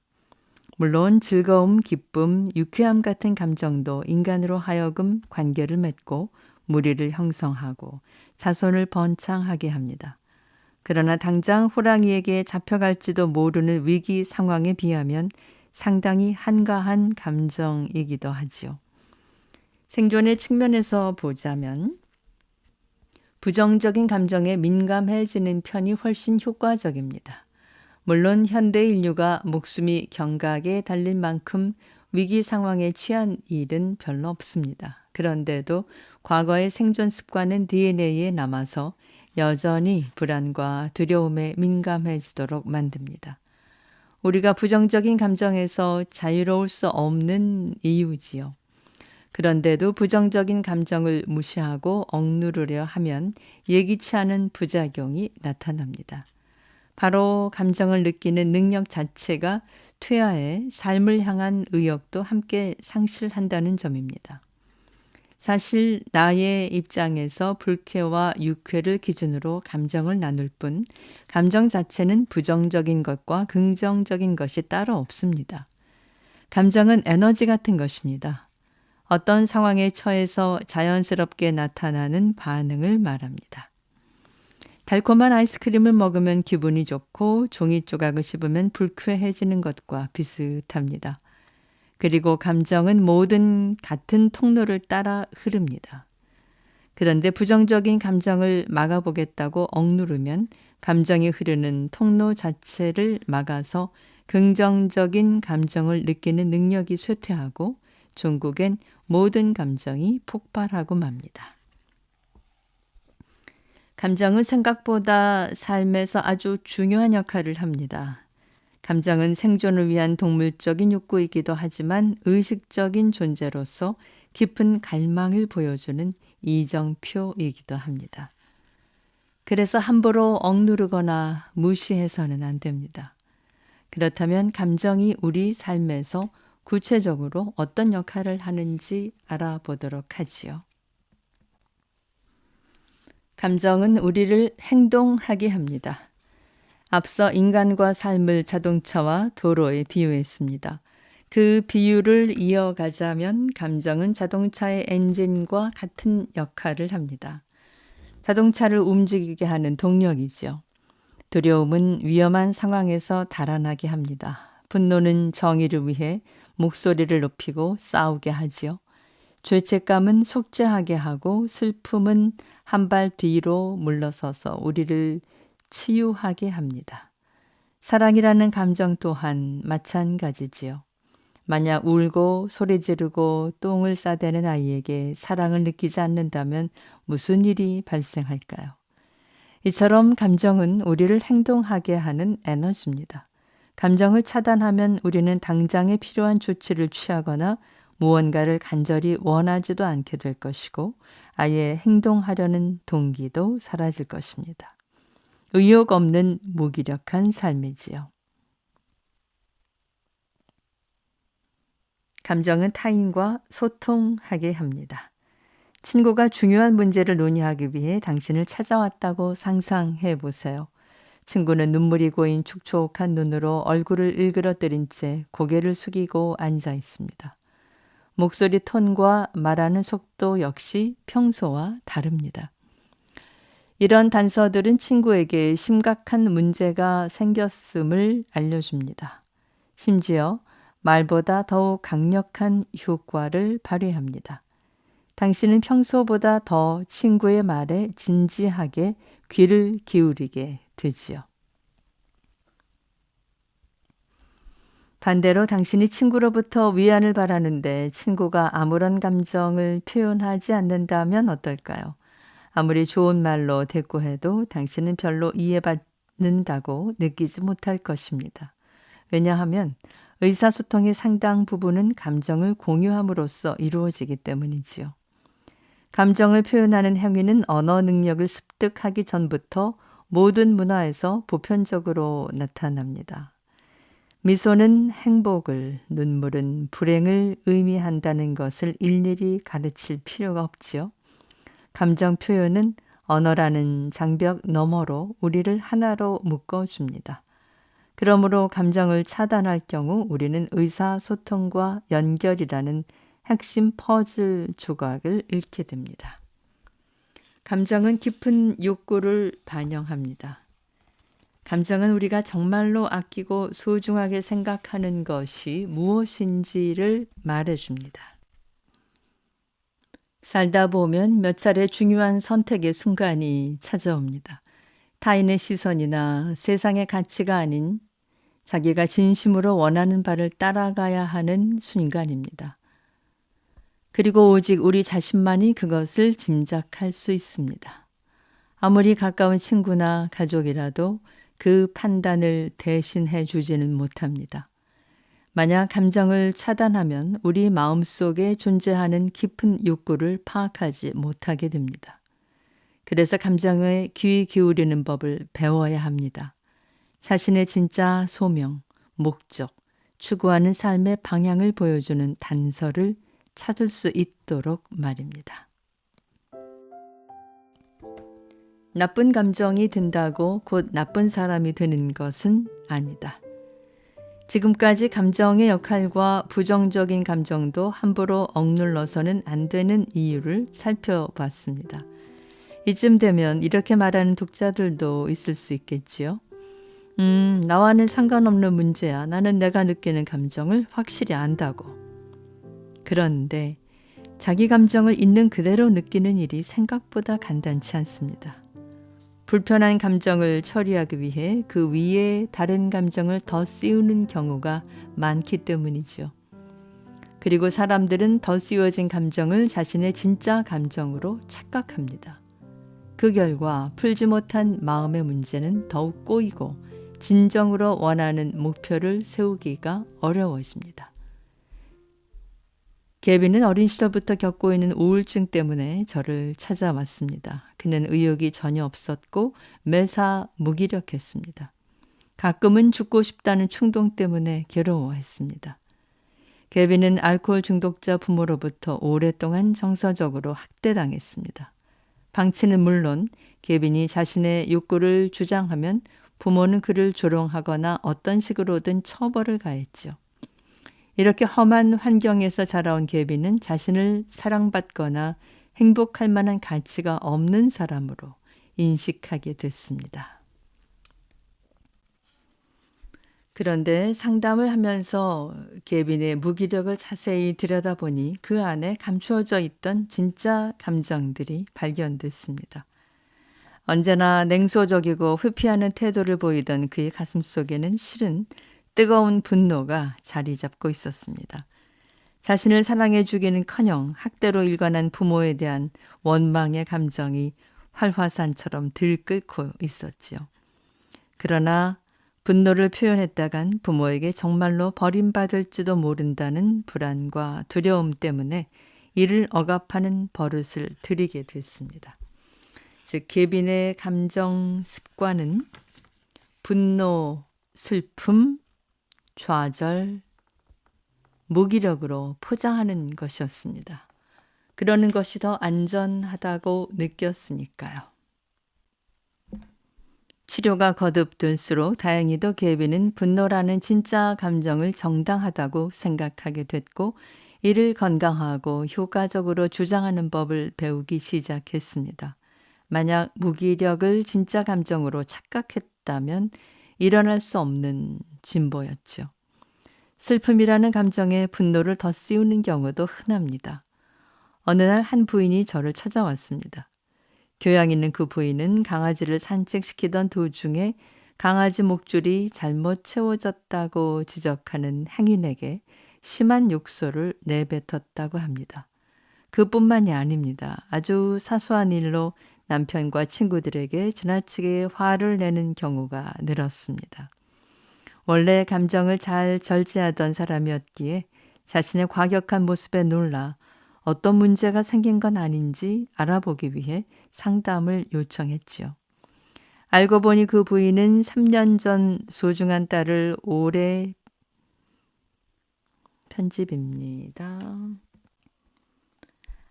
물론 즐거움, 기쁨, 유쾌함 같은 감정도 인간으로 하여금 관계를 맺고 무리를 형성하고 자손을 번창하게 합니다. 그러나 당장 호랑이에게 잡혀갈지도 모르는 위기 상황에 비하면 상당히 한가한 감정이기도 하지요. 생존의 측면에서 보자면 부정적인 감정에 민감해지는 편이 훨씬 효과적입니다. 물론 현대 인류가 목숨이 경각에 달릴 만큼 위기 상황에 취한 일은 별로 없습니다. 그런데도 과거의 생존 습관은 DNA에 남아서 여전히 불안과 두려움에 민감해지도록 만듭니다. 우리가 부정적인 감정에서 자유로울 수 없는 이유지요. 그런데도 부정적인 감정을 무시하고 억누르려 하면 예기치 않은 부작용이 나타납니다. 바로 감정을 느끼는 능력 자체가 퇴화해 삶을 향한 의욕도 함께 상실한다는 점입니다. 사실 나의 입장에서 불쾌와 유쾌를 기준으로 감정을 나눌 뿐 감정 자체는 부정적인 것과 긍정적인 것이 따로 없습니다. 감정은 에너지 같은 것입니다. 어떤 상황에 처해서 자연스럽게 나타나는 반응을 말합니다. 달콤한 아이스크림을 먹으면 기분이 좋고 종이 조각을 씹으면 불쾌해지는 것과 비슷합니다. 그리고 감정은 모든 같은 통로를 따라 흐릅니다. 그런데 부정적인 감정을 막아보겠다고 억누르면 감정이 흐르는 통로 자체를 막아서 긍정적인 감정을 느끼는 능력이 쇠퇴하고 종국엔 모든 감정이 폭발하고 맙니다. 감정은 생각보다 삶에서 아주 중요한 역할을 합니다. 감정은 생존을 위한 동물적인 욕구이기도 하지만 의식적인 존재로서 깊은 갈망을 보여주는 이정표이기도 합니다. 그래서 함부로 억누르거나 무시해서는 안 됩니다. 그렇다면 감정이 우리 삶에서 구체적으로 어떤 역할을 하는지 알아보도록 하지요. 감정은 우리를 행동하게 합니다. 앞서 인간과 삶을 자동차와 도로에 비유했습니다. 그 비유를 이어가자면 감정은 자동차의 엔진과 같은 역할을 합니다. 자동차를 움직이게 하는 동력이죠. 두려움은 위험한 상황에서 달아나게 합니다. 분노는 정의를 위해 목소리를 높이고 싸우게 하지요. 죄책감은 속죄하게 하고 슬픔은 한 발 뒤로 물러서서 우리를 치유하게 합니다. 사랑이라는 감정 또한 마찬가지지요. 만약 울고 소리 지르고 똥을 싸대는 아이에게 사랑을 느끼지 않는다면 무슨 일이 발생할까요? 이처럼 감정은 우리를 행동하게 하는 에너지입니다. 감정을 차단하면 우리는 당장에 필요한 조치를 취하거나 무언가를 간절히 원하지도 않게 될 것이고 아예 행동하려는 동기도 사라질 것입니다. 의욕 없는 무기력한 삶이지요. 감정은 타인과 소통하게 합니다. 친구가 중요한 문제를 논의하기 위해 당신을 찾아왔다고 상상해 보세요. 친구는 눈물이 고인 촉촉한 눈으로 얼굴을 일그러뜨린 채 고개를 숙이고 앉아 있습니다. 목소리 톤과 말하는 속도 역시 평소와 다릅니다. 이런 단서들은 친구에게 심각한 문제가 생겼음을 알려줍니다. 심지어 말보다 더욱 강력한 효과를 발휘합니다. 당신은 평소보다 더 친구의 말에 진지하게 귀를 기울이게 되지요. 반대로 당신이 친구로부터 위안을 바라는데 친구가 아무런 감정을 표현하지 않는다면 어떨까요? 아무리 좋은 말로 대꾸해도 당신은 별로 이해받는다고 느끼지 못할 것입니다. 왜냐하면 의사소통의 상당 부분은 감정을 공유함으로써 이루어지기 때문이지요. 감정을 표현하는 행위는 언어 능력을 습득하기 전부터 모든 문화에서 보편적으로 나타납니다. 미소는 행복을, 눈물은 불행을 의미한다는 것을 일일이 가르칠 필요가 없지요. 감정 표현은 언어라는 장벽 너머로 우리를 하나로 묶어줍니다. 그러므로 감정을 차단할 경우 우리는 의사소통과 연결이라는 핵심 퍼즐 조각을 잃게 됩니다. 감정은 깊은 욕구를 반영합니다. 감정은 우리가 정말로 아끼고 소중하게 생각하는 것이 무엇인지를 말해줍니다. 살다 보면 몇 차례 중요한 선택의 순간이 찾아옵니다. 타인의 시선이나 세상의 가치가 아닌 자기가 진심으로 원하는 바를 따라가야 하는 순간입니다. 그리고 오직 우리 자신만이 그것을 짐작할 수 있습니다. 아무리 가까운 친구나 가족이라도 그 판단을 대신해 주지는 못합니다. 만약 감정을 차단하면 우리 마음속에 존재하는 깊은 욕구를 파악하지 못하게 됩니다. 그래서 감정에 귀 기울이는 법을 배워야 합니다. 자신의 진짜 소명, 목적, 추구하는 삶의 방향을 보여주는 단서를 찾을 수 있도록 말입니다. 나쁜 감정이 든다고 곧 나쁜 사람이 되는 것은 아니다. 지금까지 감정의 역할과 부정적인 감정도 함부로 억눌러서는 안 되는 이유를 살펴봤습니다. 이쯤 되면 이렇게 말하는 독자들도 있을 수 있겠지요. 나와는 상관없는 문제야. 나는 내가 느끼는 감정을 확실히 안다고. 그런데 자기 감정을 있는 그대로 느끼는 일이 생각보다 간단치 않습니다. 불편한 감정을 처리하기 위해 그 위에 다른 감정을 더 씌우는 경우가 많기 때문이죠. 그리고 사람들은 더 씌워진 감정을 자신의 진짜 감정으로 착각합니다. 그 결과 풀지 못한 마음의 문제는 더욱 꼬이고 진정으로 원하는 목표를 세우기가 어려워집니다. 개비는 어린 시절부터 겪고 있는 우울증 때문에 저를 찾아왔습니다. 그는 의욕이 전혀 없었고 매사 무기력했습니다. 가끔은 죽고 싶다는 충동 때문에 괴로워했습니다. 개비는 알코올 중독자 부모로부터 오랫동안 정서적으로 학대당했습니다. 방치는 물론 개빈이 자신의 욕구를 주장하면 부모는 그를 조롱하거나 어떤 식으로든 처벌을 가했죠. 이렇게 험한 환경에서 자라온 개빈은 자신을 사랑받거나 행복할 만한 가치가 없는 사람으로 인식하게 됐습니다. 그런데 상담을 하면서 개빈의 무기력을 자세히 들여다보니 그 안에 감추어져 있던 진짜 감정들이 발견됐습니다. 언제나 냉소적이고 회피하는 태도를 보이던 그의 가슴속에는 실은 뜨거운 분노가 자리 잡고 있었습니다. 자신을 사랑해 주기는커녕 학대로 일관한 부모에 대한 원망의 감정이 활화산처럼 들끓고 있었지요. 그러나 분노를 표현했다간 부모에게 정말로 버림받을지도 모른다는 불안과 두려움 때문에 이를 억압하는 버릇을 들이게 됐습니다. 즉 개빈의 감정 습관은 분노, 슬픔, 좌절, 무기력으로 포장하는 것이었습니다. 그러는 것이 더 안전하다고 느꼈으니까요. 치료가 거듭될수록 다행히도 개비는 분노라는 진짜 감정을 정당하다고 생각하게 됐고 이를 건강하고 효과적으로 주장하는 법을 배우기 시작했습니다. 만약 무기력을 진짜 감정으로 착각했다면 일어날 수 없는 진보였죠. 슬픔이라는 감정에 분노를 더 씌우는 경우도 흔합니다. 어느 날 한 부인이 저를 찾아왔습니다. 교양 있는 그 부인은 강아지를 산책시키던 도중에 강아지 목줄이 잘못 채워졌다고 지적하는 행인에게 심한 욕설을 내뱉었다고 합니다. 그뿐만이 아닙니다. 아주 사소한 일로 남편과 친구들에게 지나치게 화를 내는 경우가 늘었습니다. 원래 감정을 잘 절제하던 사람이었기에 자신의 과격한 모습에 놀라 어떤 문제가 생긴 건 아닌지 알아보기 위해 상담을 요청했지요. 알고 보니 그 부인은 3년 전 소중한 딸을 오래 편집입니다.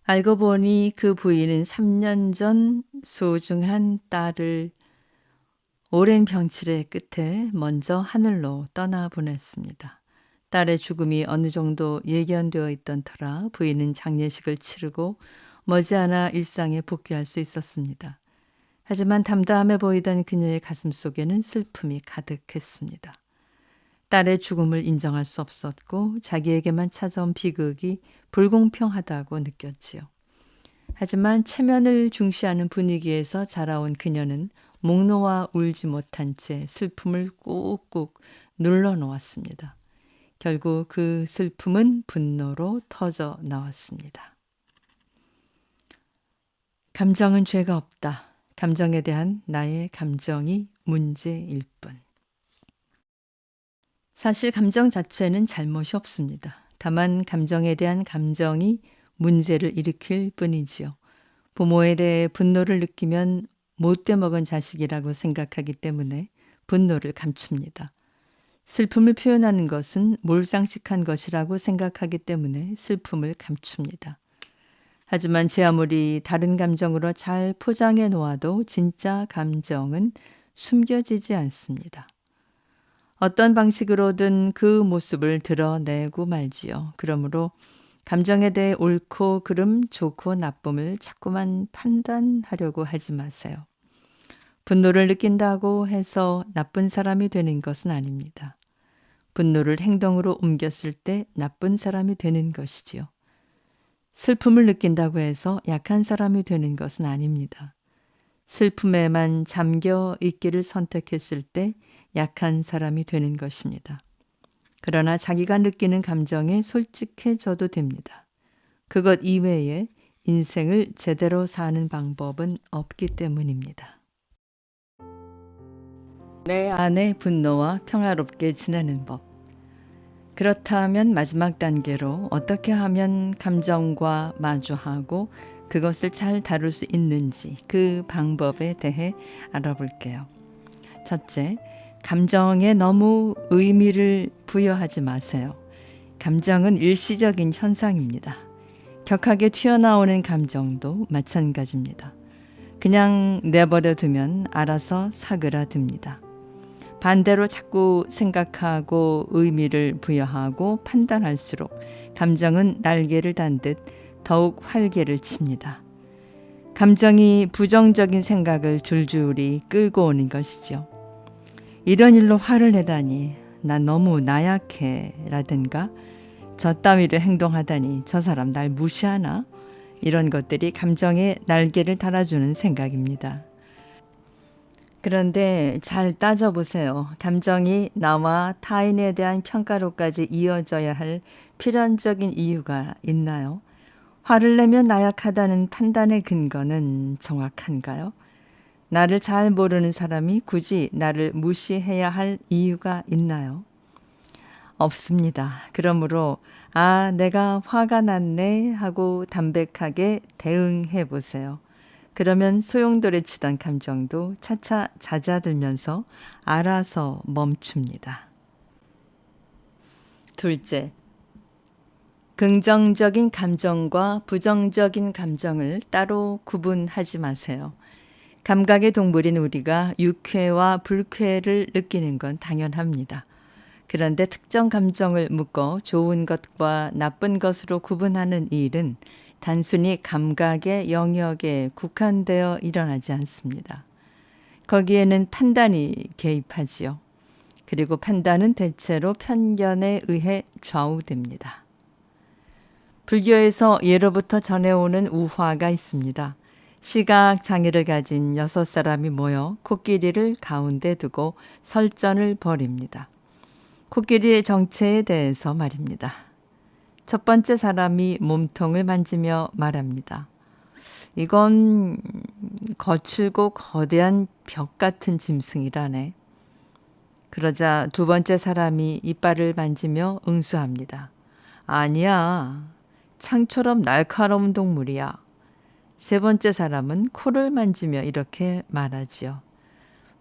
알고 보니 그 부인은 3년 전 소중한 딸을 오랜 병치레 끝에 먼저 하늘로 떠나보냈습니다. 딸의 죽음이 어느 정도 예견되어 있던 터라 부인은 장례식을 치르고 머지않아 일상에 복귀할 수 있었습니다. 하지만 담담해 보이던 그녀의 가슴 속에는 슬픔이 가득했습니다. 딸의 죽음을 인정할 수 없었고 자기에게만 찾아온 비극이 불공평하다고 느꼈지요. 하지만 체면을 중시하는 분위기에서 자라온 그녀는 목 놓아 울지 못한 채 슬픔을 꾹꾹 눌러놓았습니다. 결국 그 슬픔은 분노로 터져 나왔습니다. 감정은 죄가 없다. 감정에 대한 나의 감정이 문제일 뿐. 사실 감정 자체는 잘못이 없습니다. 다만 감정에 대한 감정이 문제를 일으킬 뿐이지요. 부모에 대해 분노를 느끼면 못돼 먹은 자식이라고 생각하기 때문에 분노를 감춥니다. 슬픔을 표현하는 것은 몰상식한 것이라고 생각하기 때문에 슬픔을 감춥니다. 하지만 제 아무리 다른 감정으로 잘 포장해 놓아도 진짜 감정은 숨겨지지 않습니다. 어떤 방식으로든 그 모습을 드러내고 말지요. 그러므로 감정에 대해 옳고 그름, 좋고 나쁨을 자꾸만 판단하려고 하지 마세요. 분노를 느낀다고 해서 나쁜 사람이 되는 것은 아닙니다. 분노를 행동으로 옮겼을 때 나쁜 사람이 되는 것이지요. 슬픔을 느낀다고 해서 약한 사람이 되는 것은 아닙니다. 슬픔에만 잠겨 있기를 선택했을 때 약한 사람이 되는 것입니다. 그러나 자기가 느끼는 감정에 솔직해져도 됩니다. 그것 이외에 인생을 제대로 사는 방법은 없기 때문입니다. 내 안의 분노와 평화롭게 지내는 법. 그렇다면 마지막 단계로 어떻게 하면 감정과 마주하고 그것을 잘 다룰 수 있는지 그 방법에 대해 알아볼게요. 첫째, 감정에 너무 의미를 부여하지 마세요. 감정은 일시적인 현상입니다. 격하게 튀어나오는 감정도 마찬가지입니다. 그냥 내버려 두면 알아서 사그라듭니다. 반대로 자꾸 생각하고 의미를 부여하고 판단할수록 감정은 날개를 단 듯 더욱 활개를 칩니다. 감정이 부정적인 생각을 줄줄이 끌고 오는 것이죠. 이런 일로 화를 내다니 난 너무 나약해 라든가 저 따위로 행동하다니 저 사람 날 무시하나? 이런 것들이 감정에 날개를 달아주는 생각입니다. 그런데 잘 따져보세요. 감정이 나와 타인에 대한 평가로까지 이어져야 할 필연적인 이유가 있나요? 화를 내면 나약하다는 판단의 근거는 정확한가요? 나를 잘 모르는 사람이 굳이 나를 무시해야 할 이유가 있나요? 없습니다. 그러므로 내가 화가 났네 하고 담백하게 대응해 보세요. 그러면 소용돌이치던 감정도 차차 잦아들면서 알아서 멈춥니다. 둘째, 긍정적인 감정과 부정적인 감정을 따로 구분하지 마세요. 감각의 동물인 우리가 유쾌와 불쾌를 느끼는 건 당연합니다. 그런데 특정 감정을 묶어 좋은 것과 나쁜 것으로 구분하는 이 일은 단순히 감각의 영역에 국한되어 일어나지 않습니다. 거기에는 판단이 개입하지요. 그리고 판단은 대체로 편견에 의해 좌우됩니다. 불교에서 예로부터 전해오는 우화가 있습니다. 시각 장애를 가진 6사람이 모여 코끼리를 가운데 두고 설전을 벌입니다. 코끼리의 정체에 대해서 말입니다. 첫 번째 사람이 몸통을 만지며 말합니다. 이건 거칠고 거대한 벽 같은 짐승이라네. 그러자 두 번째 사람이 이빨을 만지며 응수합니다. 아니야. 창처럼 날카로운 동물이야. 세 번째 사람은 코를 만지며 이렇게 말하지요.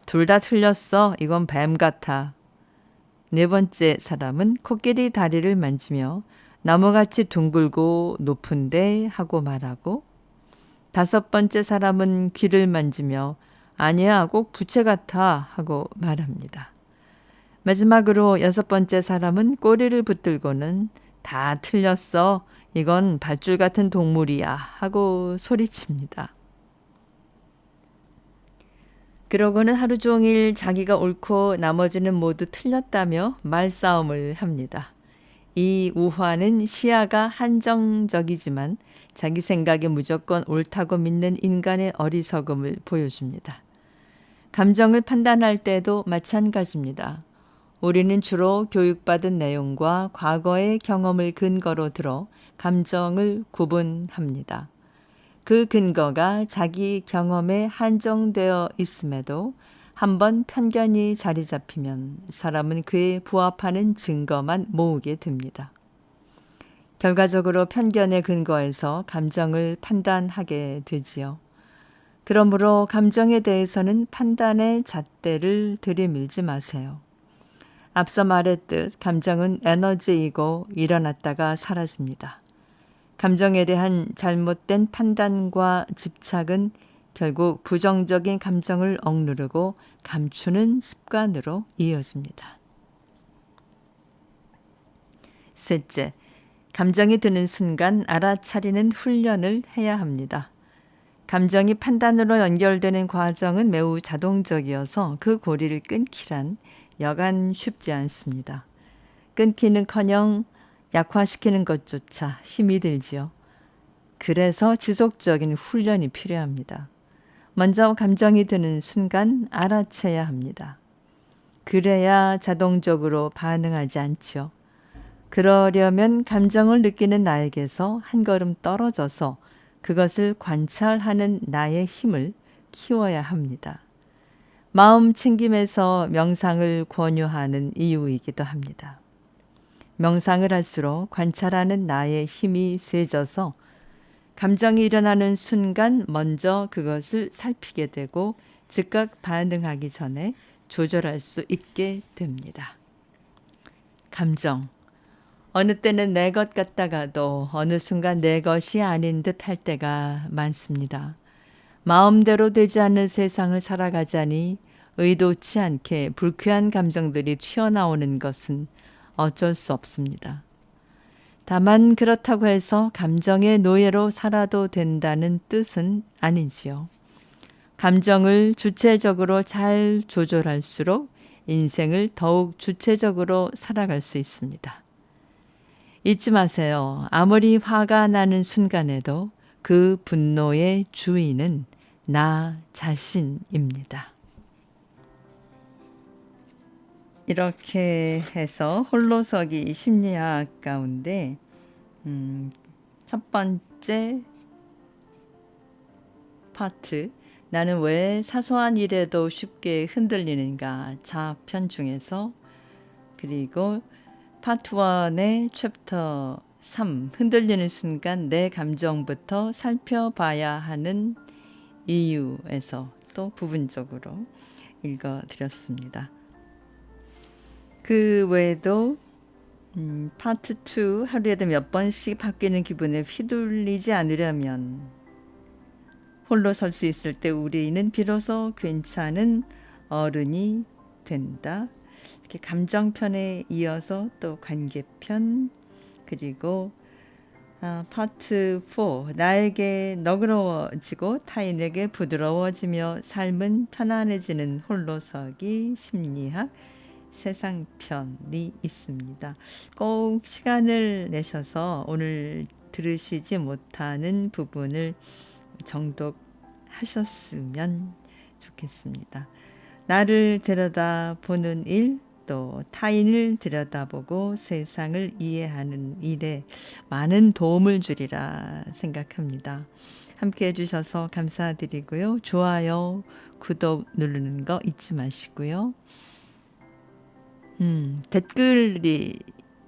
둘 다 틀렸어. 이건 뱀 같아. 네 번째 사람은 코끼리 다리를 만지며 나무같이 둥글고 높은데 하고 말하고, 다섯 번째 사람은 귀를 만지며 아니야, 꼭 부채 같아 하고 말합니다. 마지막으로 여섯 번째 사람은 꼬리를 붙들고는 다 틀렸어. 이건 밧줄 같은 동물이야 하고 소리칩니다. 그러고는 하루 종일 자기가 옳고 나머지는 모두 틀렸다며 말싸움을 합니다. 이 우화는 시야가 한정적이지만 자기 생각에 무조건 옳다고 믿는 인간의 어리석음을 보여줍니다. 감정을 판단할 때도 마찬가지입니다. 우리는 주로 교육받은 내용과 과거의 경험을 근거로 들어 감정을 구분합니다. 그 근거가 자기 경험에 한정되어 있음에도 한번 편견이 자리 잡히면 사람은 그에 부합하는 증거만 모으게 됩니다. 결과적으로 편견에 근거해서 감정을 판단하게 되지요. 그러므로 감정에 대해서는 판단의 잣대를 들이밀지 마세요. 앞서 말했듯 감정은 에너지이고 일어났다가 사라집니다. 감정에 대한 잘못된 판단과 집착은 결국 부정적인 감정을 억누르고 감추는 습관으로 이어집니다. 셋째, 감정이 드는 순간 알아차리는 훈련을 해야 합니다. 감정이 판단으로 연결되는 과정은 매우 자동적이어서 그 고리를 끊기란 여간 쉽지 않습니다. 끊기는커녕 약화시키는 것조차 힘이 들지요. 그래서 지속적인 훈련이 필요합니다. 먼저 감정이 드는 순간 알아채야 합니다. 그래야 자동적으로 반응하지 않지요. 그러려면 감정을 느끼는 나에게서 한 걸음 떨어져서 그것을 관찰하는 나의 힘을 키워야 합니다. 마음 챙김에서 명상을 권유하는 이유이기도 합니다. 명상을 할수록 관찰하는 나의 힘이 세져서 감정이 일어나는 순간 먼저 그것을 살피게 되고 즉각 반응하기 전에 조절할 수 있게 됩니다. 감정. 어느 때는 내 것 같다가도 어느 순간 내 것이 아닌 듯 할 때가 많습니다. 마음대로 되지 않는 세상을 살아가자니 의도치 않게 불쾌한 감정들이 튀어나오는 것은 어쩔 수 없습니다. 다만 그렇다고 해서 감정의 노예로 살아도 된다는 뜻은 아니지요. 감정을 주체적으로 잘 조절할수록 인생을 더욱 주체적으로 살아갈 수 있습니다. 잊지 마세요. 아무리 화가 나는 순간에도 그 분노의 주인은 나 자신입니다. 이렇게 해서 홀로서기 심리학 가운데 첫 번째 파트, 나는 왜 사소한 일에도 쉽게 흔들리는가 자편 중에서, 그리고 파트 1의 챕터 3, 흔들리는 순간 내 감정부터 살펴봐야 하는 이유에서 또 부분적으로 읽어드렸습니다. 그 외에도 파트 2, 하루에도 몇 번씩 바뀌는 기분에 휘둘리지 않으려면, 홀로 설 수 있을 때 우리는 비로소 괜찮은 어른이 된다. 이렇게 감정편에 이어서 또 관계편, 그리고 파트 4, 나에게 너그러워지고 타인에게 부드러워지며 삶은 편안해지는 홀로서기 심리학 세상편이 있습니다. 꼭 시간을 내셔서 오늘 들으시지 못하는 부분을 정독하셨으면 좋겠습니다. 나를 들여다보는 일, 또 타인을 들여다보고 세상을 이해하는 일에 많은 도움을 주리라 생각합니다. 함께 해주셔서 감사드리고요. 좋아요, 구독 누르는 거 잊지 마시고요. 댓글이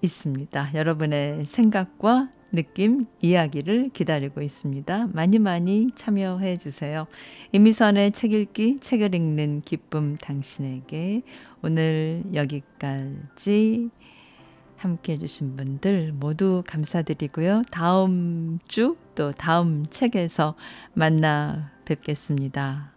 있습니다. 여러분의 생각과 느낌, 이야기를 기다리고 있습니다. 많이 많이 참여해 주세요. 임미선의 책 읽기, 책을 읽는 기쁨 당신에게, 오늘 여기까지 함께 해주신 분들 모두 감사드리고요. 다음 주 또 다음 책에서 만나 뵙겠습니다.